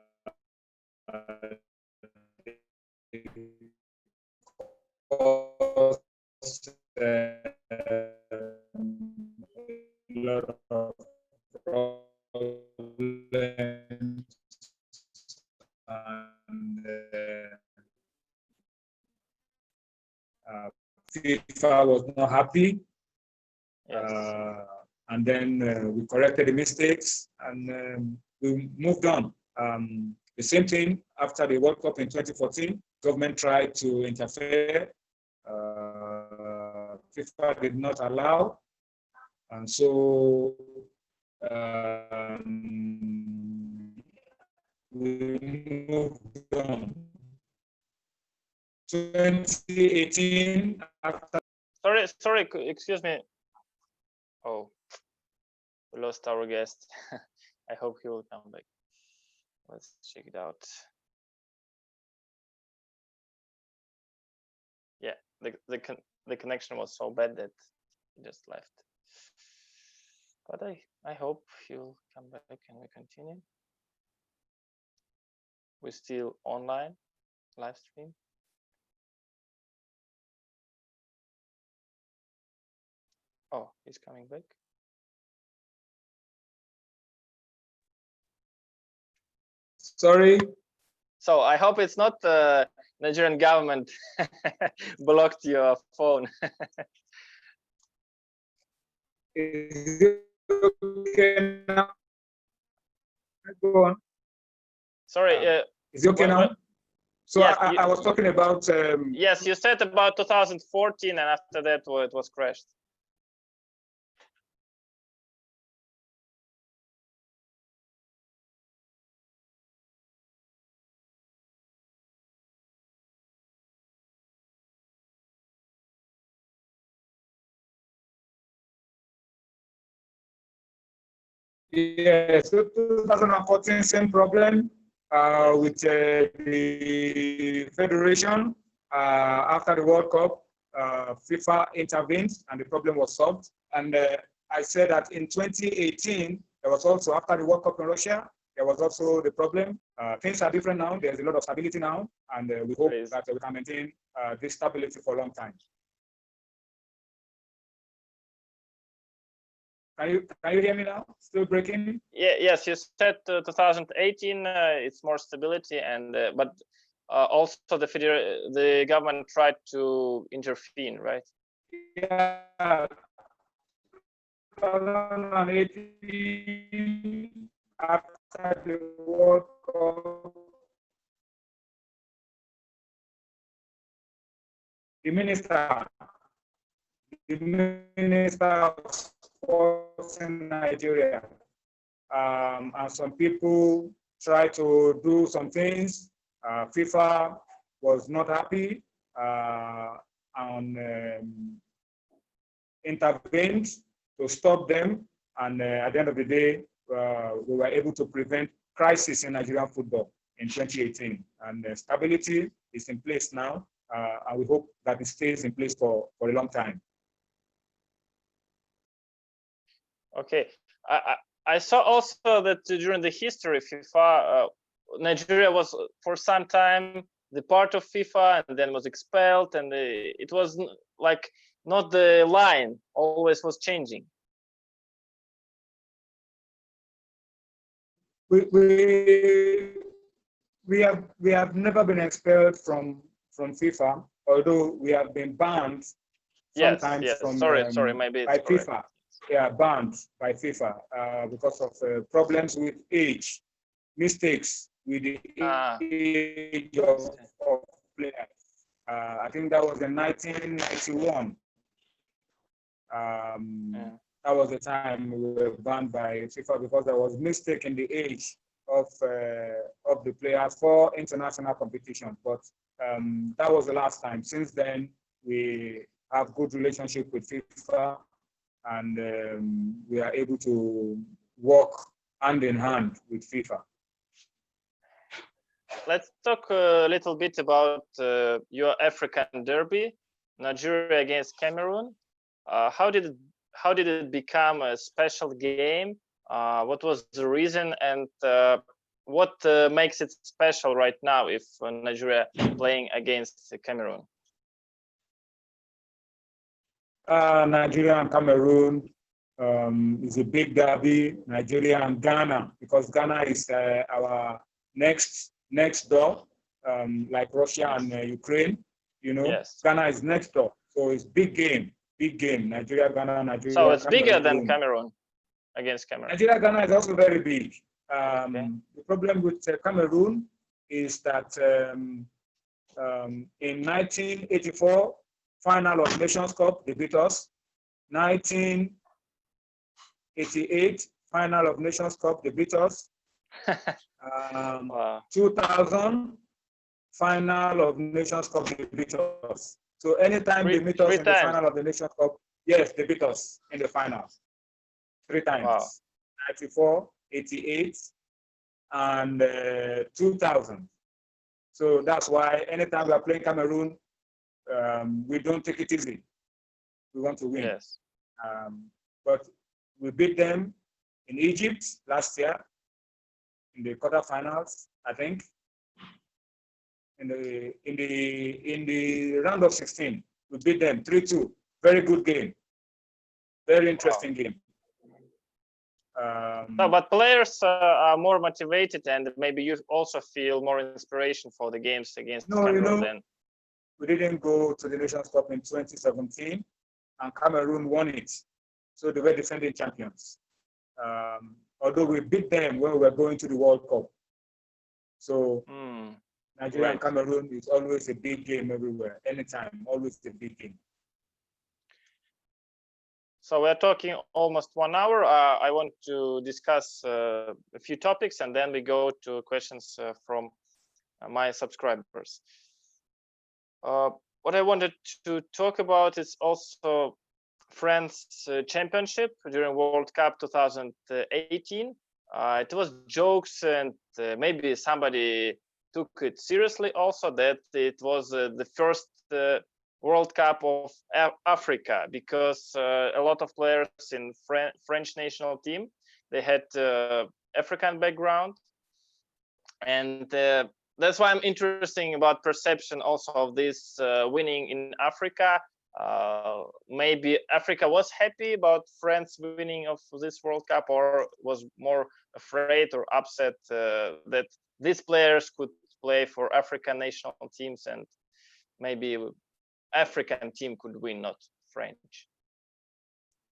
lot of problems and FIFA was not happy. Yes. And then we corrected the mistakes and we moved on. The same thing after the World Cup in 2014, government tried to interfere. FIFA did not allow. And so we moved on. 2018, after. Sorry, excuse me. Oh, we lost our guest. I hope he will come back. Let's check it out. Yeah, the connection was so bad that he just left. But I hope he'll come back and we continue. We're still online, live stream. Oh, he's coming back. Sorry. So I hope it's not the Nigerian government blocked your phone. Is it okay now? Go on. Sorry. Is it okay now? So yes, I was talking about. Yes, you said about 2014, and after that it was crashed. Yes, so 2014, same problem with the federation. After the World Cup, FIFA intervened and the problem was solved. And I said that in 2018, there was also, after the World Cup in Russia, there was also the problem. Things are different now. There's a lot of stability now. And we hope that we can maintain this stability for a long time. Can you hear me now? Still breaking? Yeah, yes, you said 2018 it's more stability, and but also the government tried to intervene, right? Yeah, 2018 after the World Cup, the minister of sports in Nigeria, and some people tried to do some things. FIFA was not happy and intervened to stop them. And at the end of the day, we were able to prevent crisis in Nigerian football in 2018. And stability is in place now, and we hope that it stays in place for a long time. Okay, I saw also that during the history of FIFA, Nigeria was for some time the part of FIFA and then was expelled, and it was like not the line, always was changing. We have never been expelled from FIFA, although we have been banned sometimes yes. from sorry, maybe by correct. FIFA. Yeah, banned by FIFA because of problems with age, mistakes with the age of players. I think that was in 1991. That was the time we were banned by FIFA because there was mistake in the age of the players for international competition. But that was the last time. Since then, we have good relationship with FIFA, and we are able to work hand in hand with FIFA. Let's talk a little bit about your African derby, Nigeria against Cameroon. How did it become a special game? What was the reason, and what makes it special right now if Nigeria playing against Cameroon? Nigeria and Cameroon is a big derby. Nigeria and Ghana, because Ghana is our next door, like Russia and Ukraine. You know, yes. Ghana is next door, so it's big game. Nigeria, Ghana, Nigeria. So it's Cameroon. bigger than Cameroon against Cameroon. Nigeria, Ghana is also very big. Okay. The problem with Cameroon is that in 1984, final of Nations Cup, they beat us. 1988, final of Nations Cup, they beat us. Wow. 2000, final of Nations Cup, they beat us. So anytime they meet us in the final of the Nations Cup, yes, they beat us in the finals. 3 times. Wow. 94, 88, and 2000. So that's why anytime we are playing Cameroon, we don't take it easy. We want to win. Yes. But we beat them in Egypt last year in the quarterfinals, I think. In the round of 16, we beat them 3-2. Very good game. Very interesting game. No, but players are more motivated, and maybe you also feel more inspiration for the games against Cameroon. Then we didn't go to the Nations Cup in 2017, and Cameroon won it, so they were defending champions. Although we beat them when we were going to the World Cup, so Nigeria and Cameroon is always a big game everywhere, anytime, always a big game. So we're talking almost 1 hour. I want to discuss a few topics, and then we go to questions from my subscribers. What I wanted to talk about is also France Championship during World Cup 2018. It was jokes, and maybe somebody took it seriously also, that it was the first World Cup of Africa, because a lot of players in French national team, they had African background, and that's why I'm interested about perception also of this winning in Africa. Maybe Africa was happy about France winning of this World Cup, or was more afraid or upset that these players could play for African national teams, and maybe African team could win, not French.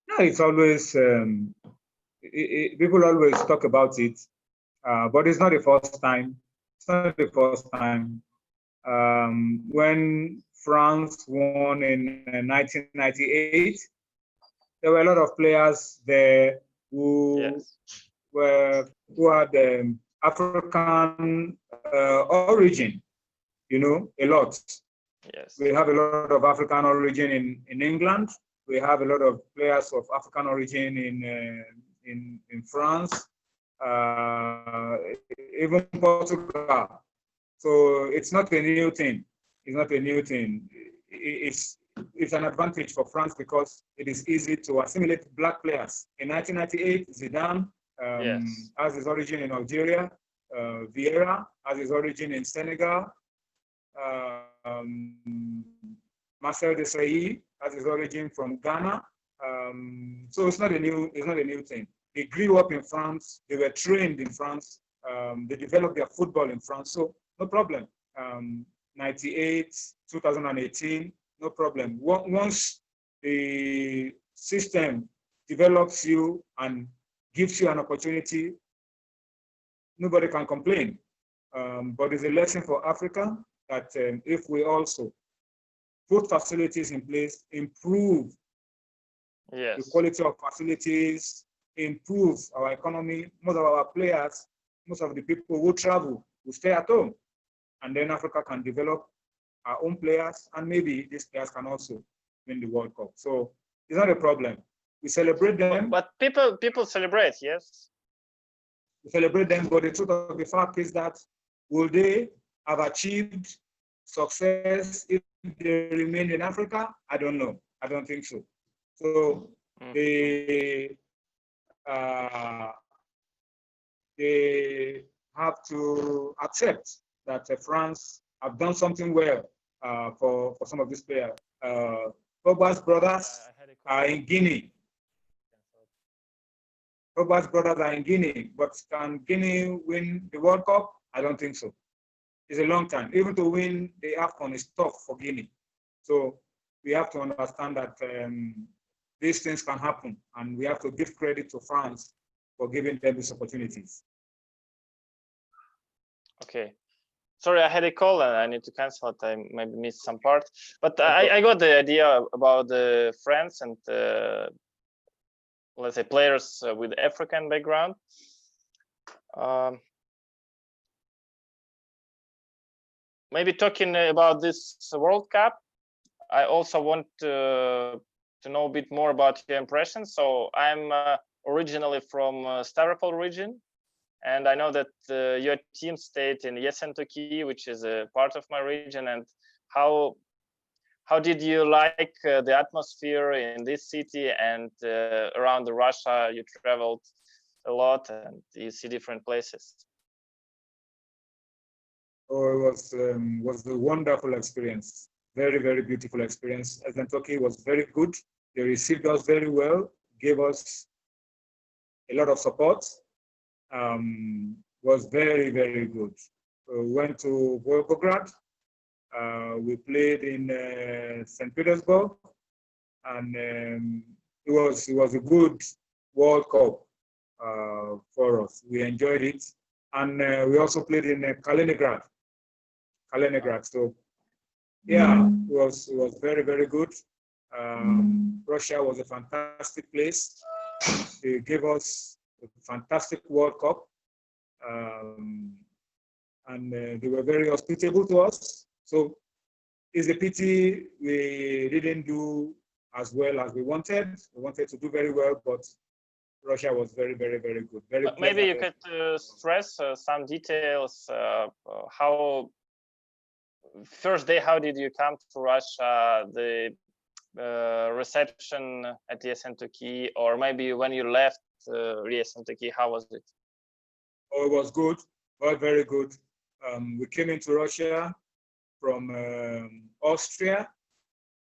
No, it's always people always talk about it, but it's not the first time. It's not the first time. When France won in 1998, there were a lot of players there who had African origin. You know, a lot. Yes. We have a lot of African origin in England. We have a lot of players of African origin in France, even Portugal. So it's not a new thing. It's not a new thing. It's an advantage for France because it is easy to assimilate black players. In 1998, Zidane has his origin in Algeria. Vieira has his origin in Senegal. Marcel Desailly has his origin from Ghana. So it's not a new thing. They grew up in France. They were trained in France. They developed their football in France. So no problem. 98, 2018, no problem. Once the system develops you and gives you an opportunity, nobody can complain. But it's a lesson for Africa that if we also put facilities in place, improve the quality of facilities, improve our economy, most of our players most of the people who travel will stay at home. And then Africa can develop our own players, and maybe these players can also win the World Cup. So it's not a problem. We celebrate them. But people celebrate, yes. We celebrate them, but the truth of the fact is that will they have achieved success if they remain in Africa? I don't know. I don't think so. So they have to accept that France have done something well for some of these players. Pogba's brothers are in Guinea. Pogba's brothers are in Guinea, but can Guinea win the World Cup? I don't think so. It's a long time. Even to win the AFCON is tough for Guinea. So we have to understand that these things can happen, and we have to give credit to France for giving them these opportunities. Okay. Sorry, I had a call and I need to cancel it. I maybe missed some part, but I got the idea about the France and let's say players with African background. Maybe talking about this World Cup, I also want to know a bit more about your impressions. So I'm originally from Stavropol region, and I know that your team stayed in Yessentoki, which is a part of my region. And how did you like the atmosphere in this city and around Russia? You traveled a lot and you see different places. Oh, it was a wonderful experience. Very, very beautiful experience. Yessentoki was very good. They received us very well, gave us a lot of support. Was very, very good. We went to Volgograd. We played in St. Petersburg, and it was a good World Cup for us. We enjoyed it, and we also played in Kaliningrad. So yeah, it was very, very good. Russia was a fantastic place. They gave us a fantastic World Cup, and they were very hospitable to us. So it's a pity we didn't do as well as we wanted. We wanted to do very well, but Russia was very, very, very good. Very maybe you could stress some details. How first day, how did you come to Russia? The reception at Yessentoki, or maybe when you left Yessentoki, how was it? Oh, it was good, very good. We came into Russia from Austria,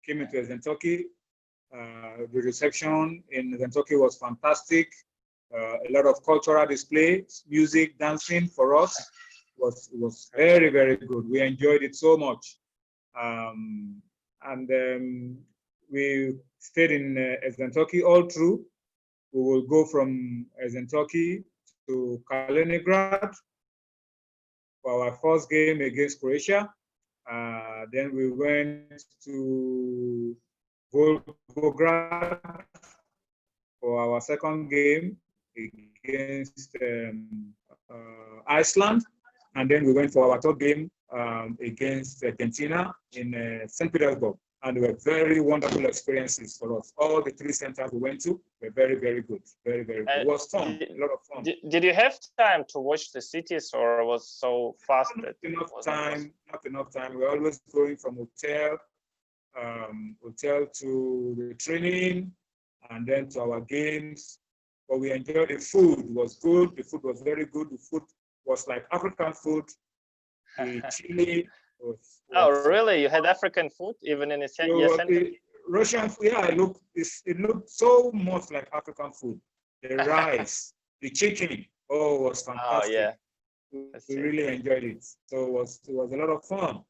came into Yessentoki. The reception in Yessentoki was fantastic. A lot of cultural displays, music, dancing for us. It was very, very good. We enjoyed it so much. We stayed in Yessentoki all through. We will go from Yessentoki to Kaliningrad for our first game against Croatia. Then we went to Volgograd for our second game against Iceland. And then we went for our third game against Argentina in St. Petersburg. And they were very wonderful experiences for us. All the three centers we went to were very, very good. Very, very good. It was fun, a lot of fun. Did you have time to watch the cities, or was so fast? Not enough time. We're always going from hotel to the training, and then to our games. But we enjoyed the food. It was good. The food was very good. The food was like African food. The chili was oh, really? You had African food even in Yessentoki? Russian food, yeah, it looked so much like African food. The rice, the chicken, it was fantastic. Oh, yeah. We really enjoyed it. So it was a lot of fun.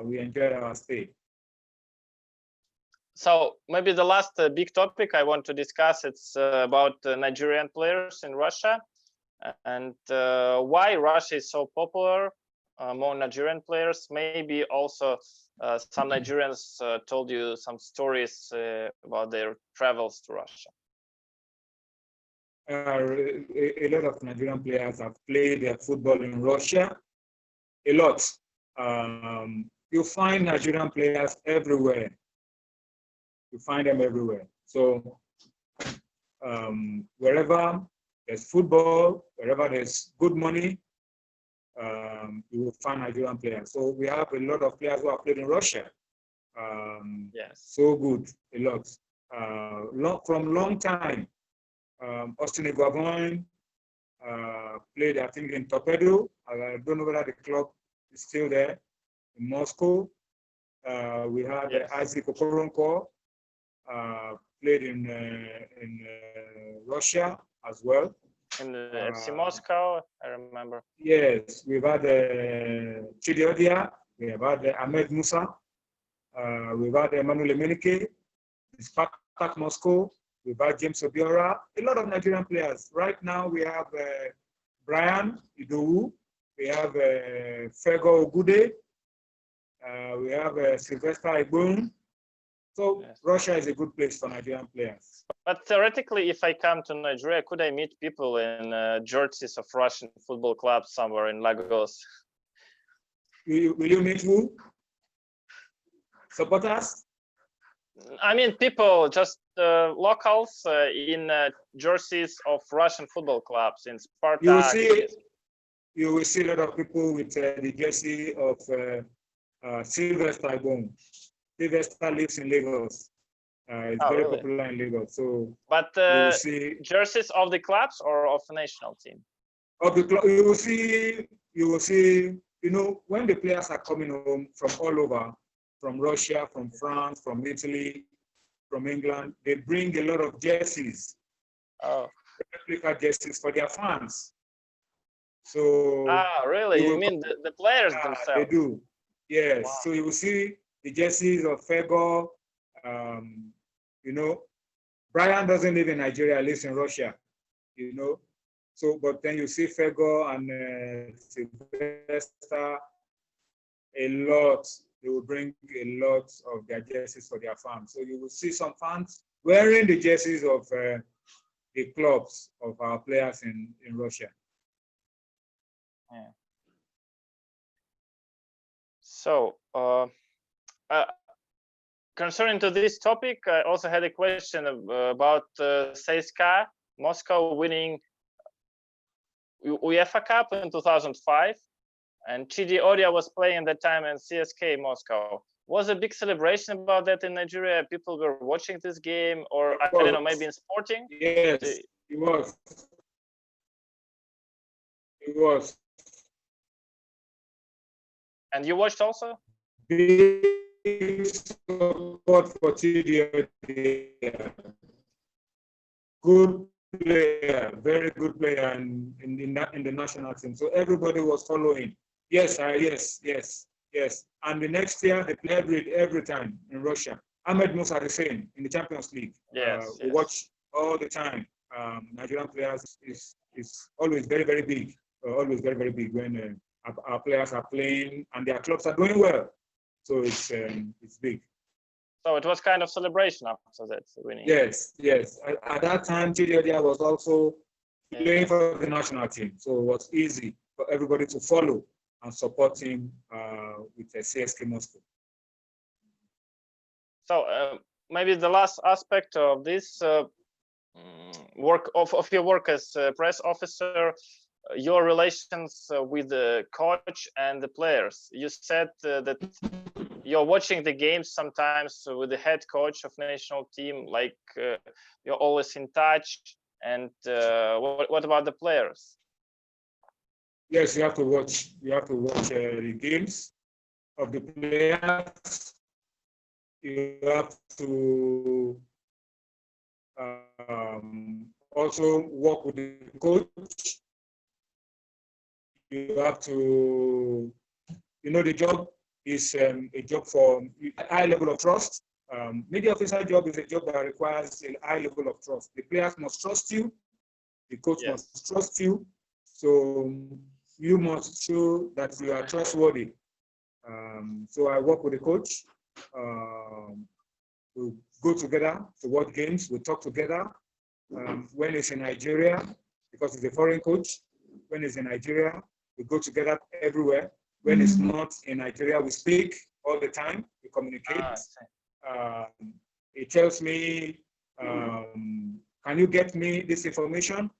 We enjoyed our stay. So maybe the last big topic I want to discuss, it's about Nigerian players in Russia, and why Russia is so popular among Nigerian players. Maybe also some Nigerians told you some stories about their travels to Russia. A lot of Nigerian players have played their football in Russia. A lot. You find Nigerian players everywhere. You find them everywhere. So wherever there's football, wherever there's good money, you will find Nigerian players. So we have a lot of players who have played in Russia. Yes. So good, a lot. From long time. Austin Iguavoin played, I think, in Torpedo. I don't know whether the club is still there in Moscow. We had Isaac Okoronko, played in Russia as well. In the FC Moscow, I remember. Yes, we've had Chidi Odia, we have had Ahmed Musa, we've had Emmanuel Emenike, Spartak Moscow, we've had James Obiora, a lot of Nigerian players. Right now we have Brian Idowu, we have Fego Ogude, we have Sylvester Igbon. So yes. Russia is a good place for Nigerian players. But theoretically, if I come to Nigeria, could I meet people in jerseys of Russian football clubs somewhere in Lagos? Will you meet who? Supporters? I mean, people, just locals in jerseys of Russian football clubs in Spartak. You will see a lot of people with the jersey of Sylvester Igbon. Sylvester lives in Lagos. It's very popular in Lagos. So, but jerseys of the clubs or of the national team? Of the club, you will see. You know, when the players are coming home from all over, from Russia, from France, from Italy, from England, they bring a lot of jerseys. Replica jerseys for their fans. So. Really? You mean the players themselves? They do. Yes. Wow. So you will see the jerseys of Fego, you know, Brian doesn't live in Nigeria, lives in Russia, you know. So, but then you see Fego and Sylvester, a lot, they will bring a lot of their jerseys for their fans. So you will see some fans wearing the jerseys of the clubs of our players in Russia. Yeah. So, concerning to this topic, I also had a question about CSKA Moscow winning UEFA Cup in 2005, and Chidi Odia was playing at that time in CSKA Moscow. Was a big celebration about that in Nigeria? People were watching this game, or I don't know, maybe in Sporting? Yes, it was. It was. And you watched also? Big support for Chidi Odia. Good player, very good player in the national team. So everybody was following. Yes. And the next year they played it every time in Russia. Ahmed Musa the same in the Champions League. We watch all the time. Nigerian players is always very, very big. Always very, very big when our players are playing and their clubs are doing well. So it's big. So it was kind of celebration after that winning. Yes. At that time, Chidi Odia was also playing for the national team, so it was easy for everybody to follow and support him with the CSKA Moscow. So maybe the last aspect of this work of your work as a press officer, your relations with the coach and the players. You said that you're watching the games sometimes with the head coach of national team, like you're always in touch. And what about the players? Yes, you have to watch. You have to watch the games of the players. You have to also work with the coach. You have to, the job is a job for a high level of trust. Media officer job is a job that requires a high level of trust. The players must trust you. The coach must trust you. So you must show that you are trustworthy. So I work with the coach. We go together to watch games. We talk together. When he's in Nigeria, because he's a foreign coach, when he's in Nigeria, we go together everywhere. When he's not in Nigeria, we speak all the time, we communicate. He tells me, can you get me this information?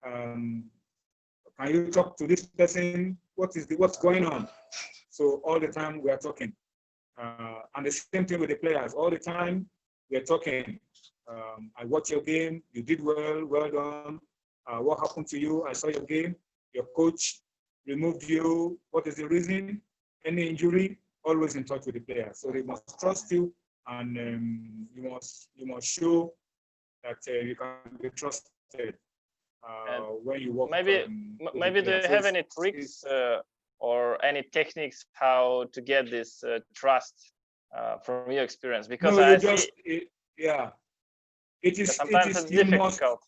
Can you talk to this person? What's going on? So all the time we are talking. And the same thing with the players. All the time we are talking. I watched your game. You did well. Well done. What happened to you? I saw your game. Your coach removed you. What is the reason? Any injury? Always in touch with the players. So they must trust you, and you must show that you can be trusted when you work. Maybe do you have any tricks or any techniques how to get this trust from your experience? Because no, I just, see, it is sometimes it's difficult. But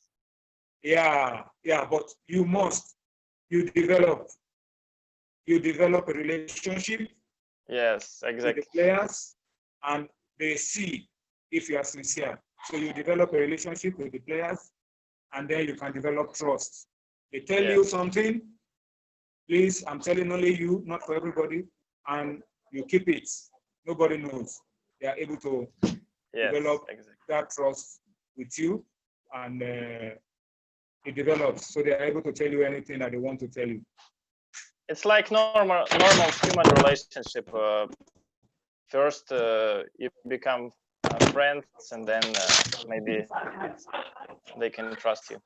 you develop a relationship. Yes, exactly. With the players, and they see if you are sincere. So you develop a relationship with the players, and then you can develop trust. They tell you something, please, I'm telling only you, not for everybody, and you keep it. Nobody knows. They are able to develop that trust with you, and it develops. So they are able to tell you anything that they want to tell you. It's like normal human relationship. First, you become friends, and then maybe they can trust you.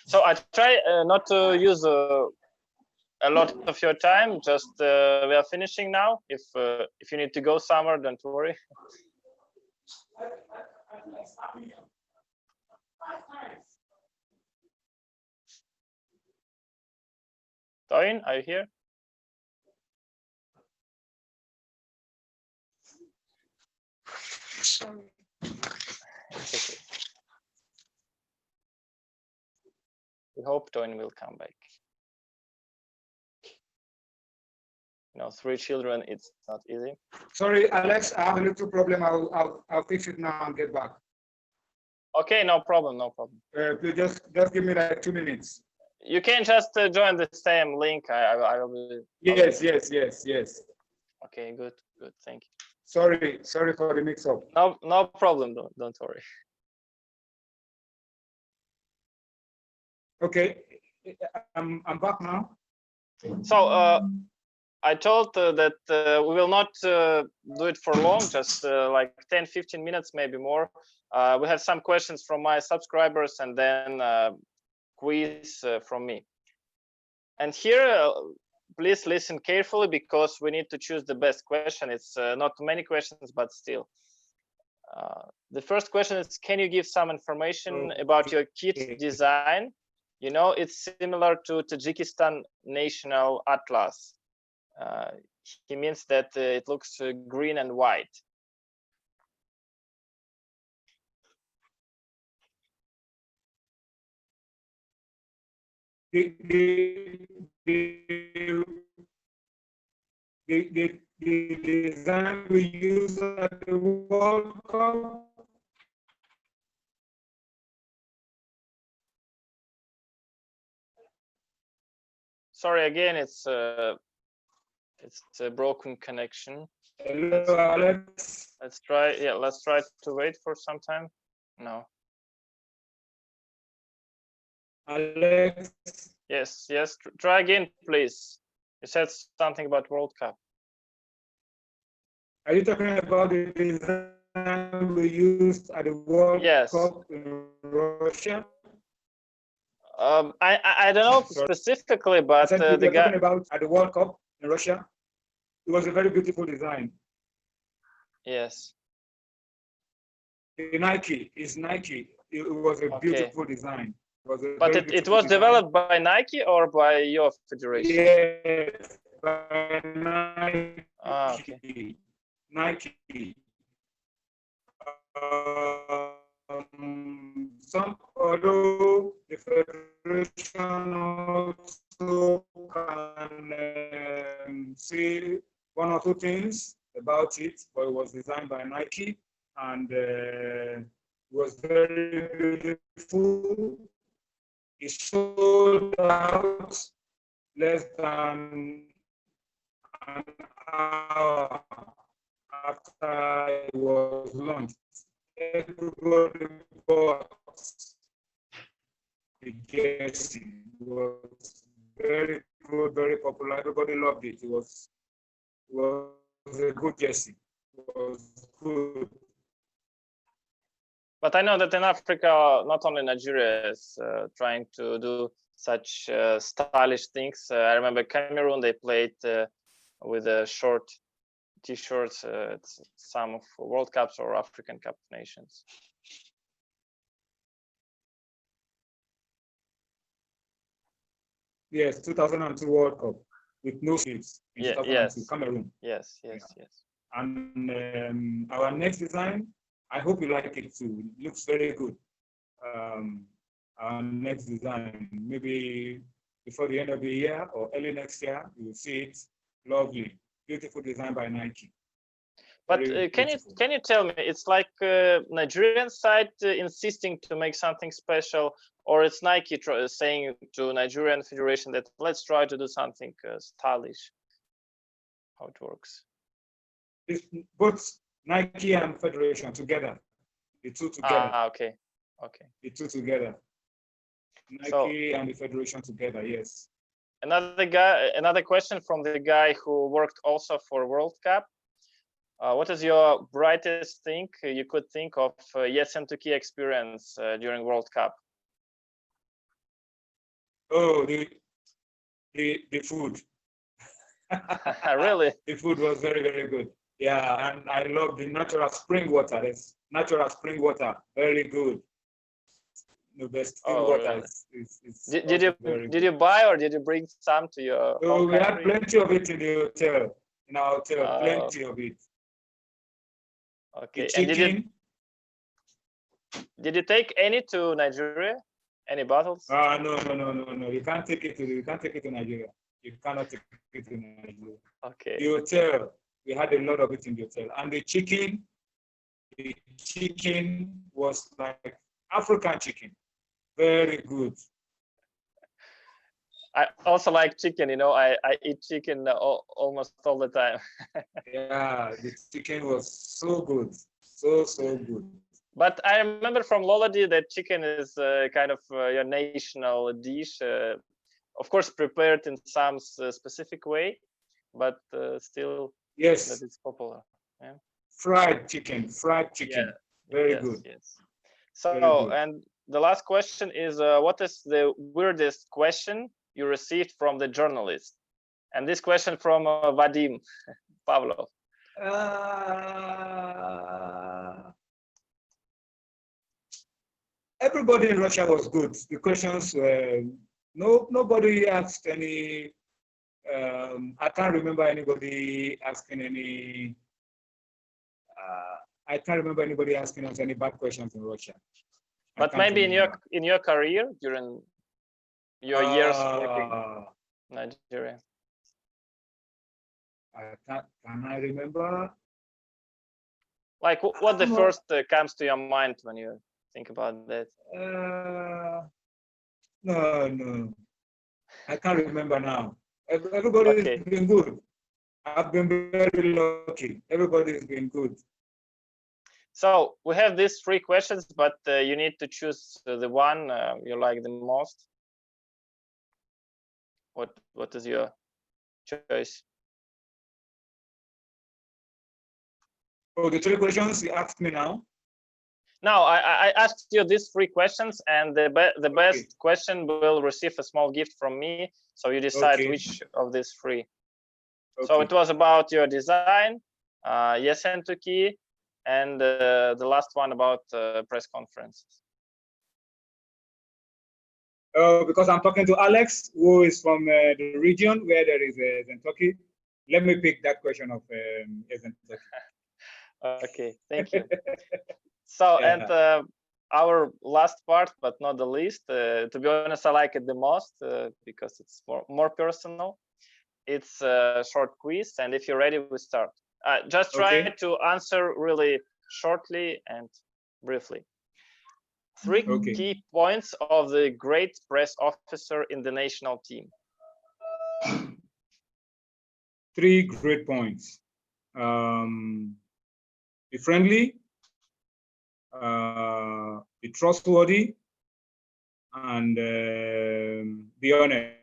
So I try not to use a lot of your time. Just we are finishing now. If you need to go somewhere, don't worry. Toyin, are you here? Okay. We hope Toyin will come back. You know, 3 children, it's not easy. Sorry, Alex, I have a little problem. I'll fix it now and get back. Okay, no problem, no problem. Please just give me like 2 minutes. You can just join the same link. I will be. Yes. Okay, good, thank you. Sorry for the mix-up. No problem. Don't worry. Okay, I'm back now. So I told that we will not do it for long, just like 10-15 minutes, maybe more. We have some questions from my subscribers, and then quiz from me. And here, please listen carefully, because we need to choose the best question. It's not many questions, but still. The first question is, can you give some information about your kit design? You know, it's similar to Tajikistan national atlas. He means that it looks green and white. The design we use at the World Cup. Sorry, again, it's a broken connection. Hello, Alex. Let's try. Yeah, let's try to wait for some time. No. Alex. Yes. Try again, please. You said something about World Cup. Are you talking about the design we used at the World Cup in Russia? I don't know specifically, but the guy talking about at the World Cup in Russia. It was a very beautiful design. Yes. The Nike is Nike. It was a beautiful design. But it was developed by Nike or by your federation? Yes, by Nike. Okay. Nike. Although the federation also can say 1 or 2 things about it, but it was designed by Nike, and was very beautiful. It sold out less than an hour after it was launched. Everybody bought the jersey. It was very good, very popular. Everybody loved it. It was a good jersey. It was good. But I know that in Africa, not only Nigeria is trying to do such stylish things. I remember Cameroon, they played with short T-shirts at some of World Cups or African Cup of Nations. Yes, 2002 World Cup with no sleeves in 2002 yes. Cameroon. Yes. And our next design, I hope you like it too. It looks very good. Our next design, maybe before the end of the year or early next year, you will see it. Lovely, beautiful design by Nike. But can you tell me, it's like Nigerian side insisting to make something special, or it's Nike saying to Nigerian Federation that let's try to do something stylish? How it works? It's both Nike and Federation together, the two together. Okay. The two together. Nike and the Federation together, yes. Another question from the guy who worked also for World Cup. What is your brightest thing you could think of Yesentuki experience during World Cup? Oh, the food. Really? The food was very, very good. Yeah, and I love the natural spring water. It's natural spring water, very good. The best spring water really? Did you buy or did you bring some to your home we country? had plenty of it in the hotel, in our hotel, plenty of it. Okay. And did you take any to Nigeria? Any bottles? No. You can't take it to Nigeria. You cannot take it to Nigeria. Okay. The hotel, we had a lot of it in the hotel. And the chicken was like African chicken. Very good. I also like chicken, you know, I eat chicken almost all the time. Yeah, the chicken was so good. So good. But I remember from Loladi that chicken is kind of your national dish. Of course, prepared in some specific way, but still, yes, that it's popular. Yeah. Fried chicken. Yeah. Very good. Yes. So, and the last question is, what is the weirdest question you received from the journalist? And this question from Vadim Pavlov. Everybody in Russia was good. The questions were, nobody asked any, I can't remember anybody asking any, I can't remember anybody asking us any bad questions in Russia. But maybe in your career during your years working in Nigeria. Can I remember? Like what the first comes to your mind when you think about that? No. I can't remember now. Everybody's been good. I've been very lucky. Everybody's been good. So we have these 3 questions, but you need to choose the one you like the most. What is your choice? Oh, the 3 questions you asked me now? No, I asked you these 3 questions, and the best question will receive a small gift from me. So you decide which of these 3. So it was about your design, Yesentuki, and the last one about press conferences. Because I'm talking to Alex, who is from the region where there is Zentoki. Let me pick that question of Zentoki. Okay, thank you. So, and our last part, but not the least, to be honest, I like it the most because it's more personal. It's a short quiz, and if you're ready, we start. Just try to answer really shortly and briefly. Three Okay. key points of the great press officer in the national team. 3 great points. Be friendly, be trustworthy, and be honest.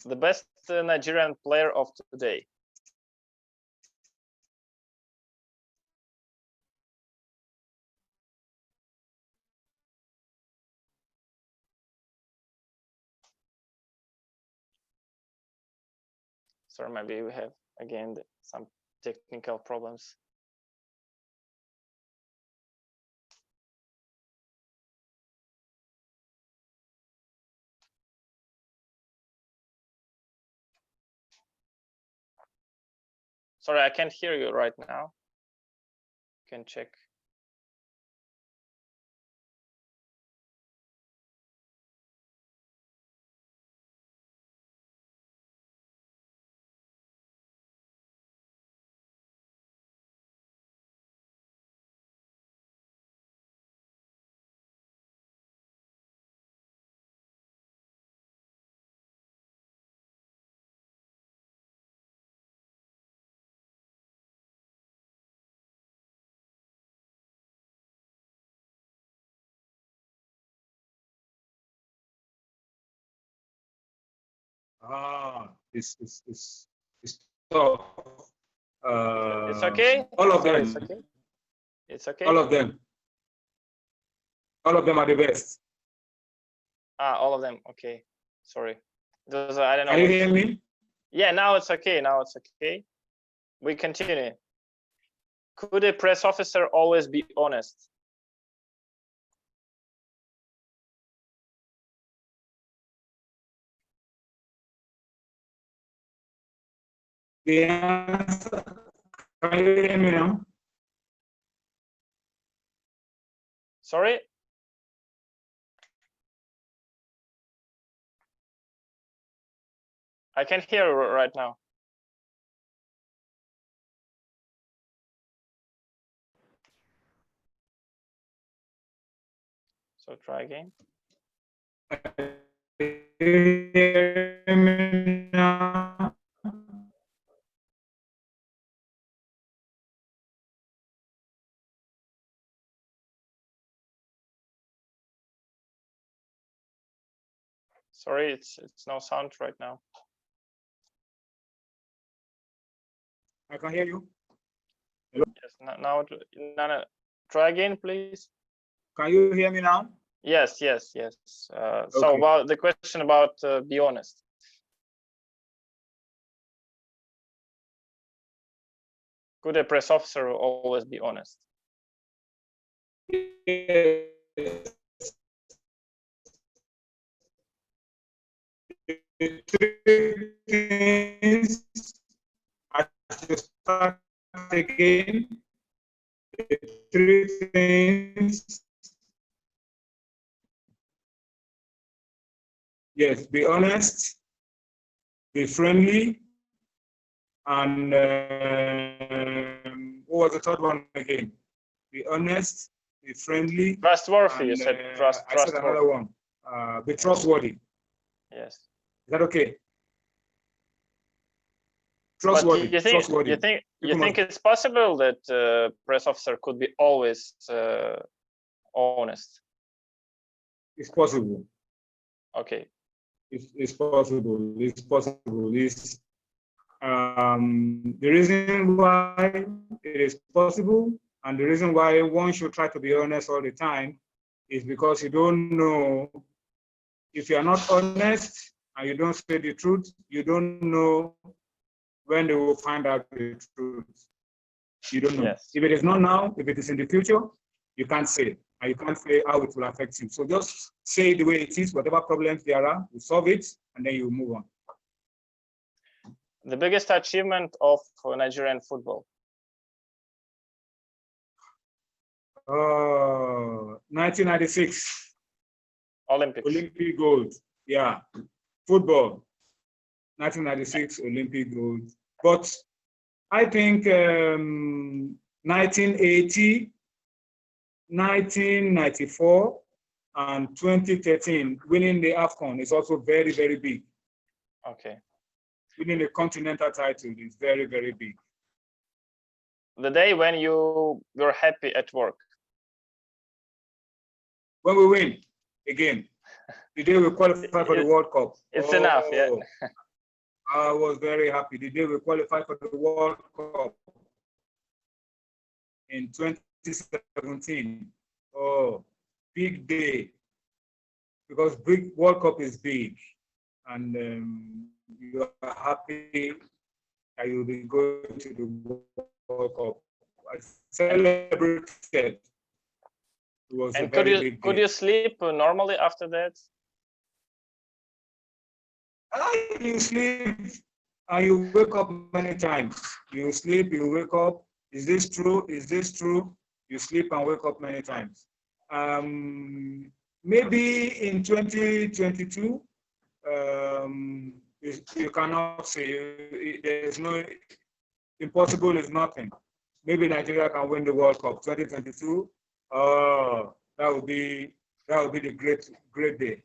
The best Nigerian player of today. Sorry, maybe we have again some technical problems. Sorry, I can't hear you right now. You can check. It's tough. It's okay. All of them. It's okay. It's okay. All of them. All of them are the best. All of them. Okay. Sorry. Those I don't know. Can you hear me? Yeah, now it's okay. Now it's okay. We continue. Could a press officer always be honest? The answer. Can you hear me now? Sorry? I can hear you right now. So try again. Sorry, it's no sound right now. I can hear you. Hello? Yes, now try again, please. Can you hear me now? Yes, yes, yes. Okay. So about the question about be honest. Could a press officer always be honest? Yes. The 3 things I should start again. The 3 things. Yes, be honest, be friendly, and what was the third one again? Be honest, be friendly. Trustworthy, and, you said. I said another one. Be trustworthy. Yes. Is that okay? Trustworthy. But you think it's possible that press officer could be always honest? It's possible. Okay. It's possible. It's possible. It's the reason why it is possible, and the reason why one should try to be honest all the time, is because you don't know. If you are not honest and you don't say the truth, you don't know when they will find out the truth. You don't know. Yes. If it is not now, if it is in the future, you can't say. And you can't say how it will affect you. So just say it the way it is, whatever problems there are, you solve it, and then you move on. The biggest achievement of Nigerian football? 1996. Olympics. Olympic gold. Yeah. Football. 1996 Olympic gold. But I think 1980 1994 and 2013, winning the AFCON is also very, very big. Okay. Winning the continental title is very, very big. The day when you're happy at work. When we win again, the day we qualify for the World Cup. It's enough, yeah. I was very happy. The day we qualified for the World Cup in 2017. Oh, big day. Because big World Cup is big. And you are happy that you'll be going to the World Cup. I celebrated. It was a very big day. Could you sleep normally after that? You sleep and you wake up many times. You sleep, you wake up. Is this true? Is this true? You sleep and wake up many times. Maybe in 2022, you cannot say, there's no, impossible is nothing. Maybe Nigeria can win the World Cup 2022. Oh, that would be the great day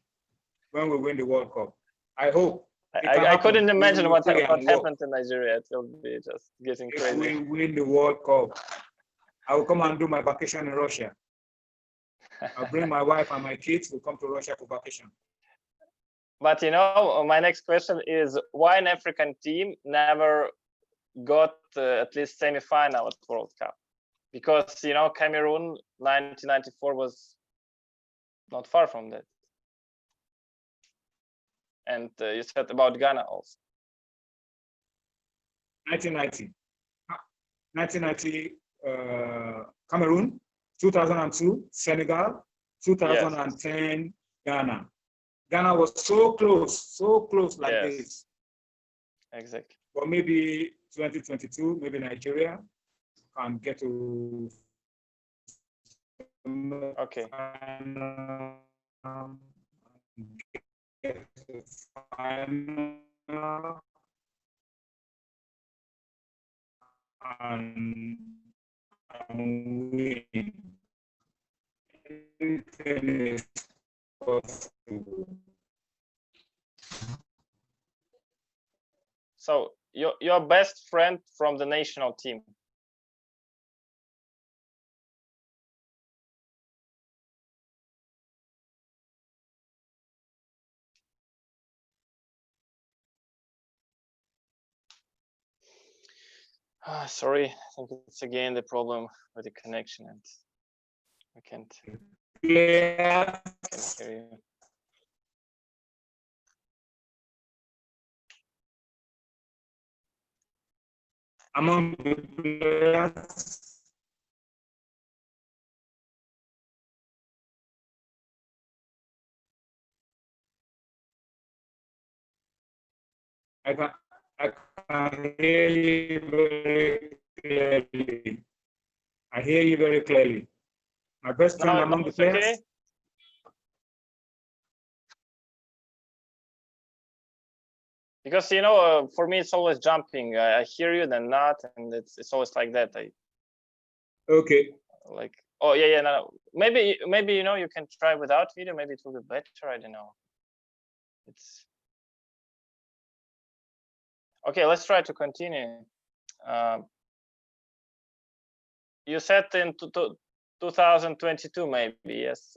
when we win the World Cup. I hope. I couldn't imagine what happened to Nigeria. It will be just getting crazy. If we win the World Cup, I will come and do my vacation in Russia. I'll bring my wife and my kids. We'll come to Russia for vacation. But my next question is, why an African team never got at least semi-final at World Cup? Because Cameroon 1994 was not far from that. And you said about Ghana also. 1990, Cameroon, 2002, Senegal, 2010, yes. Ghana. Ghana was so close like this. Exactly. But maybe 2022, maybe Nigeria can get to. Okay. Get to final and win. Anything is possible. So your best friend from the national team? Sorry, I think it's again the problem with the connection, and I can't hear you. Among the players, I can hear you very clearly. I hear you very clearly. My best friend among the players. Okay. Because for me it's always jumping. I hear you, then not, and it's always like that. Okay. Like, oh yeah, no. Maybe you can try without video. Maybe it will be better. I don't know. It's okay. Let's try to continue. You said in 2022, maybe, yes,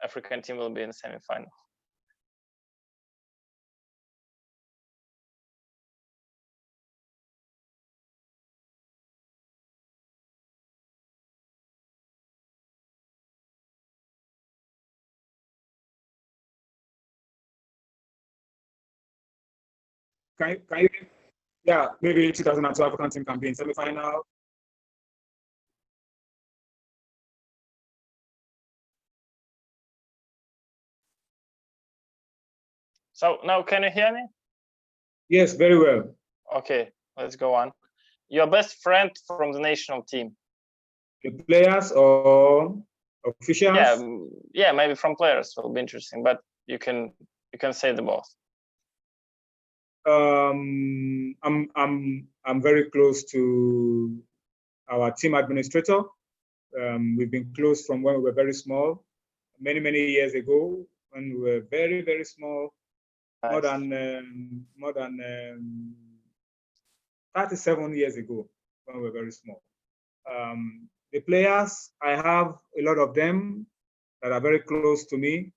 African team will be in the semi-final. Can you, yeah, maybe 2002 African team can be in semi-final. So now, can you hear me? Yes, very well. Okay, let's go on. Your best friend from the national team? The players or officials? Yeah, maybe from players will be interesting, but you can say the both. I'm very close to our team administrator. We've been close from when we were very small, many, many years ago, when we were very, very small, more than 37 years ago, when we were very small. The players, I have a lot of them that are very close to me.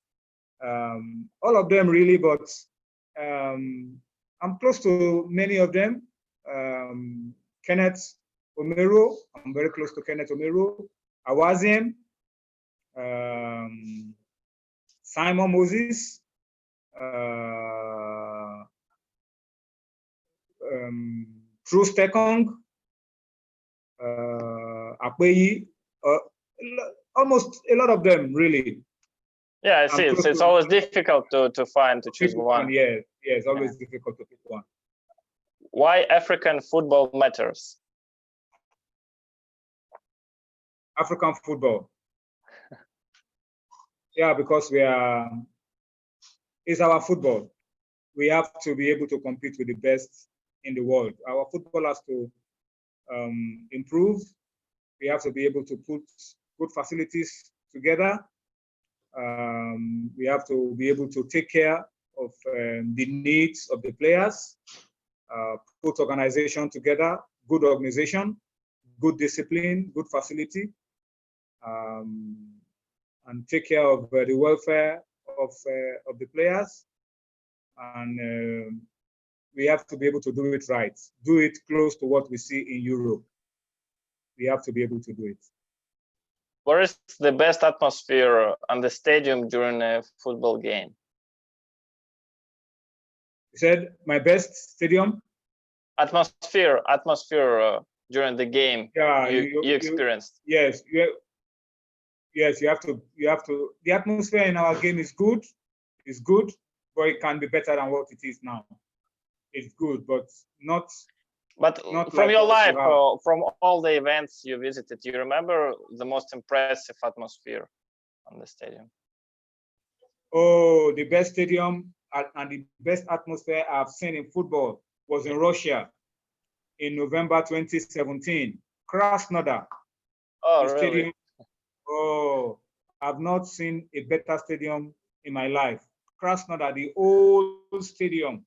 All of them really, but I'm close to many of them. Kenneth Omero, I'm very close to Kenneth Omero. Awaziem, Simon Moses, Truth Tekong, Akpeyi, almost a lot of them, really. Yeah, I see. It's always difficult to find, to choose one. Yeah, it's always difficult to pick one. Why African football matters? African football. Yeah, because it's our football. We have to be able to compete with the best in the world. Our football has to improve. We have to be able to put good facilities together. We have to be able to take care of the needs of the players, put organization together, good organization, good discipline, good facility, and take care of the welfare of the players. And we have to be able to do it right, do it close to what we see in Europe. We have to be able to do it. Where is the best atmosphere on the stadium during a football game? You said my best stadium? Atmosphere during the game. Yeah, you experienced. Yes, yes, you have to. The atmosphere in our game is good, but it can be better than what it is now. It's good, but not. But not from like your life, from all the events you visited, do you remember the most impressive atmosphere on the stadium? Oh, the best stadium and the best atmosphere I've seen in football was in Russia in November 2017. Krasnodar. Oh, the really? Stadium. Oh, I've not seen a better stadium in my life. Krasnodar, the old stadium,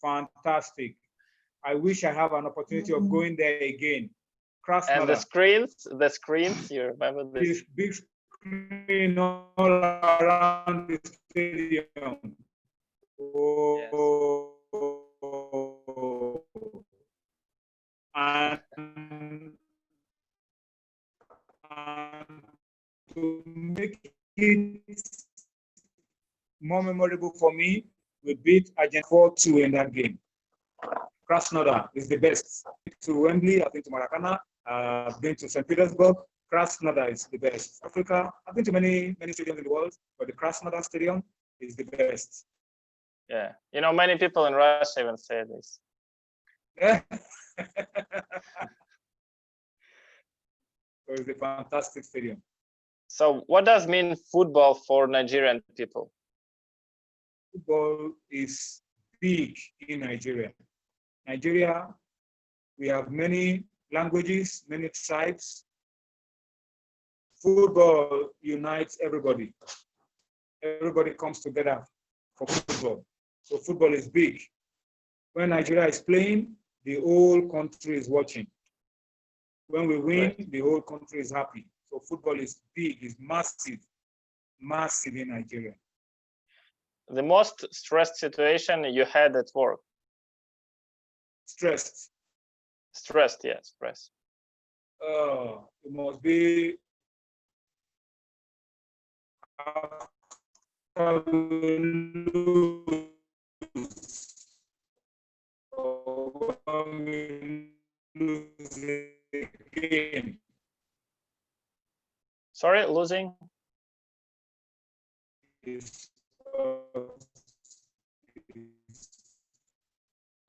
fantastic. I wish I have an opportunity of going there again. Krasnodar. And the screens, you remember this? Big screen all around the stadium. Oh, yes. And to make it more memorable for me, we beat Argentina 4-2 in that game. Krasnodar is the best. To Wembley, I've been to Maracana, I've been to St. Petersburg. Krasnodar is the best. Africa, I've been to many stadiums in the world, but the Krasnodar Stadium is the best. Yeah, you know, many people in Russia even say this. So it's a fantastic stadium. So what does mean football for Nigerian people? Football is big in Nigeria. Nigeria, we have many languages, many tribes. Football unites everybody. Everybody comes together for football. So football is big. When Nigeria is playing, the whole country is watching. When we win, right, the whole country is happy. So football is big, is massive in Nigeria. The most stressed situation you had at work? Stressed, yeah, stress. It must be again. Sorry, losing?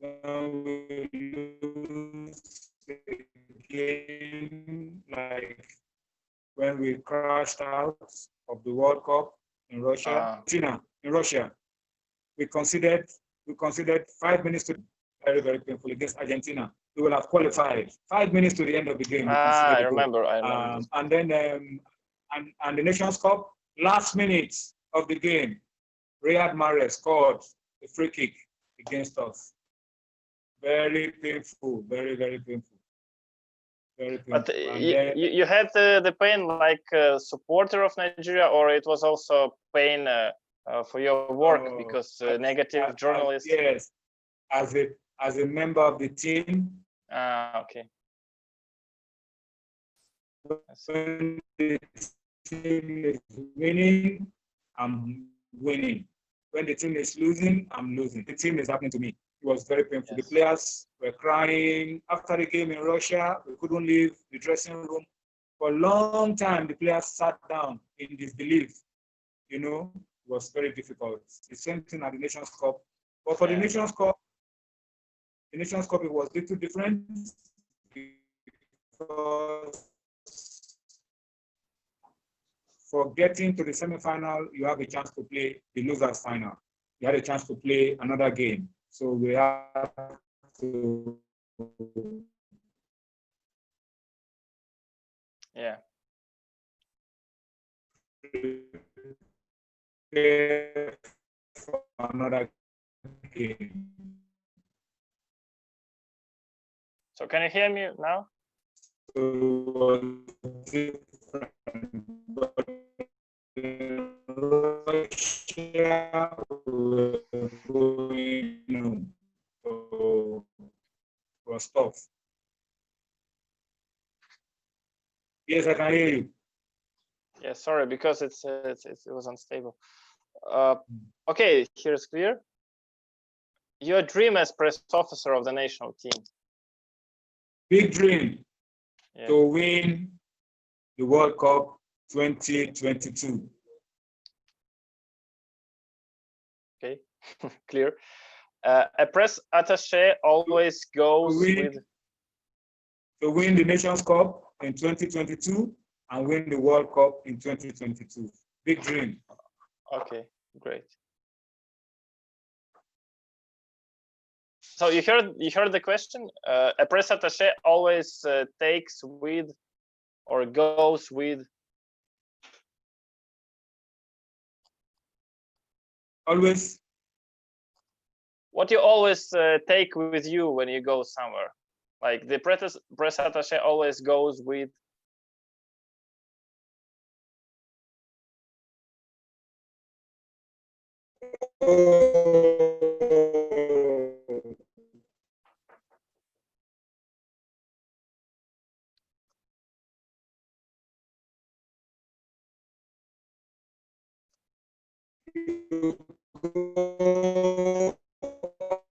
When we lose again, like when we crashed out of the World Cup in Russia, in Russia, we considered 5 minutes to very, very painful against Argentina. we will have qualified. 5 minutes to the end of the game, we Ah, I conceded a goal. remember. I remember. And then, and the Nations Cup, last minute of the game, Riyad Mahrez scored a free kick against us. Very painful, very, very painful. Very painful. But you had the pain like a supporter of Nigeria, or it was also pain for your work because negative journalists? Yes, as a member of the team. Ah, okay. When the team is winning, I'm winning. When the team is losing, I'm losing. The team is happening to me. It was very painful. Yes. The players were crying. After the game in Russia, we couldn't leave the dressing room. For a long time, the players sat down in disbelief. You know, it was very difficult. The same thing at the Nations Cup. But for the Nations Cup, it was a little different because for getting to the semi-final, you have a chance to play the losers final. You had a chance to play another game. So we have to prepare for another game. So can you hear me now? Russia was tough. Yes, I can hear you. Yeah, sorry, because it was unstable. Okay, here's clear. Your dream as press officer of the national team. Big dream to win the World Cup 2022. Okay, clear. A press attaché always goes to win the Nations Cup in 2022 and win the World Cup in 2022. Big dream. Okay, great. So you heard the question. A press attaché always takes with or goes with. Always. What you always take with you when you go somewhere, like the press attaché always goes with.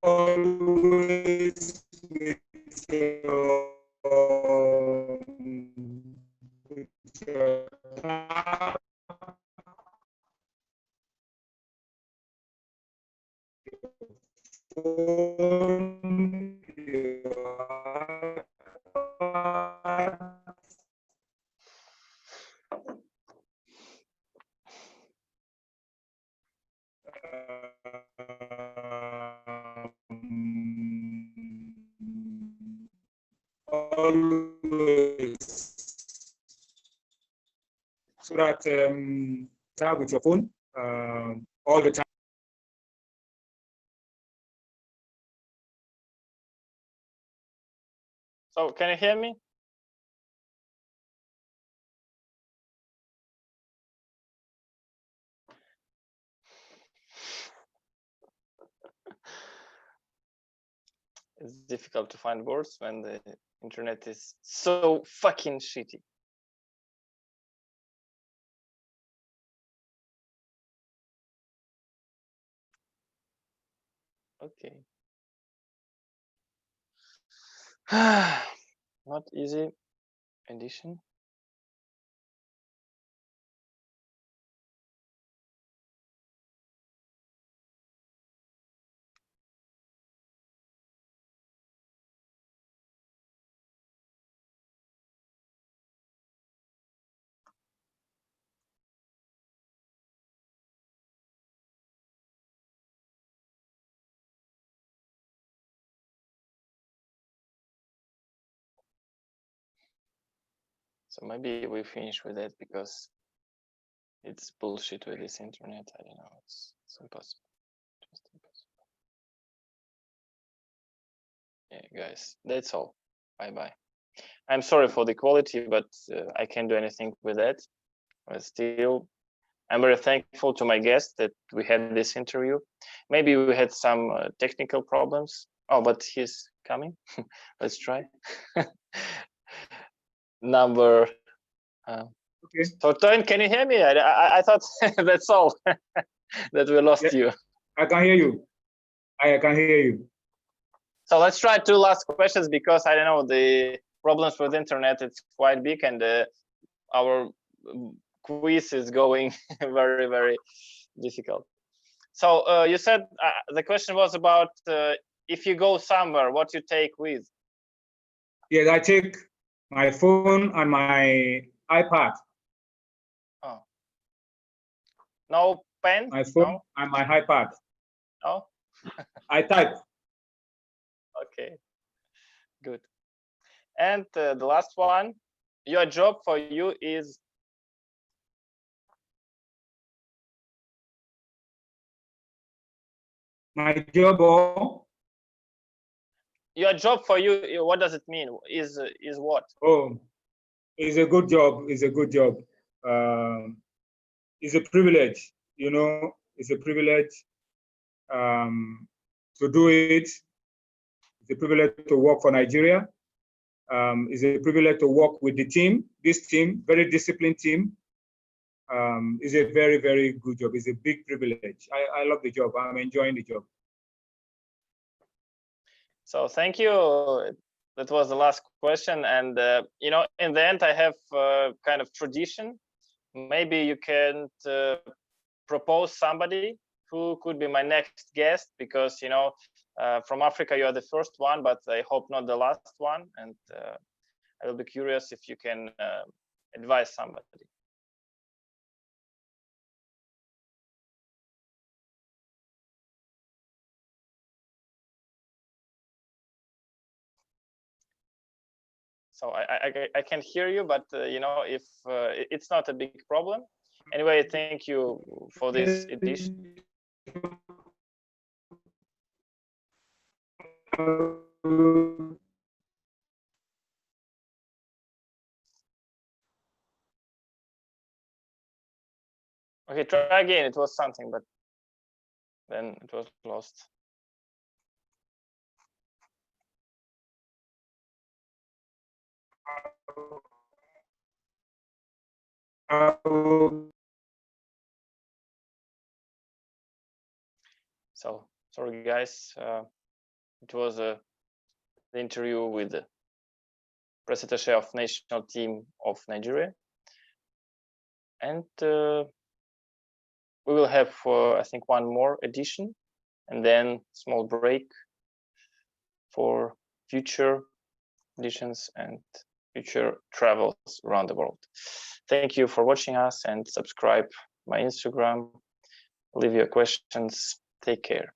Always with your phone, always. So that tag with your phone all the time. So can you hear me? It's difficult to find words when the internet is so fucking shitty. Okay. Not easy edition. So maybe we finish with that because it's bullshit with this internet. I don't know. It's impossible. Just impossible. Yeah, guys, that's all. Bye-bye. I'm sorry for the quality, but I can't do anything with that. But still, I'm very thankful to my guest that we had this interview. Maybe we had some technical problems. Oh, but he's coming. Let's try. Number. Okay. So, Toyin, can you hear me? I thought that's all that we lost you. I can hear you. I can hear you. So let's try two last questions because I don't know, the problems with internet, it's quite big, and our quiz is going very, very difficult. So you said the question was about if you go somewhere, what you take with? Yes, I take my phone and my iPad. Oh. No pen? My phone no? and my iPad. No? I type. Okay, good. And the last one, your job for you is? My job or? Your job for you, what does it mean? Is what? Oh, it's a good job. It's a good job. It's a privilege, you know, it's a privilege to do it. It's a privilege to work for Nigeria. It's a privilege to work with the team. This team, very disciplined team, is a very, very good job. It's a big privilege. I love the job. I'm enjoying the job. So thank you. That was the last question. And, you know, in the end, I have kind of tradition. Maybe you can propose somebody who could be my next guest, because, you know, from Africa, you are the first one, but I hope not the last one. And I will be curious if you can advise somebody. So I can hear you, but you know, if it's not a big problem. Anyway, thank you for this edition. Okay, try again. It was something, but then it was lost. So sorry, guys. It was the interview with the press attaché of national team of Nigeria, and we will have I think one more edition, and then small break for future editions and future travels around the world. Thank you for watching us, and subscribe my Instagram. Leave your questions. Take care.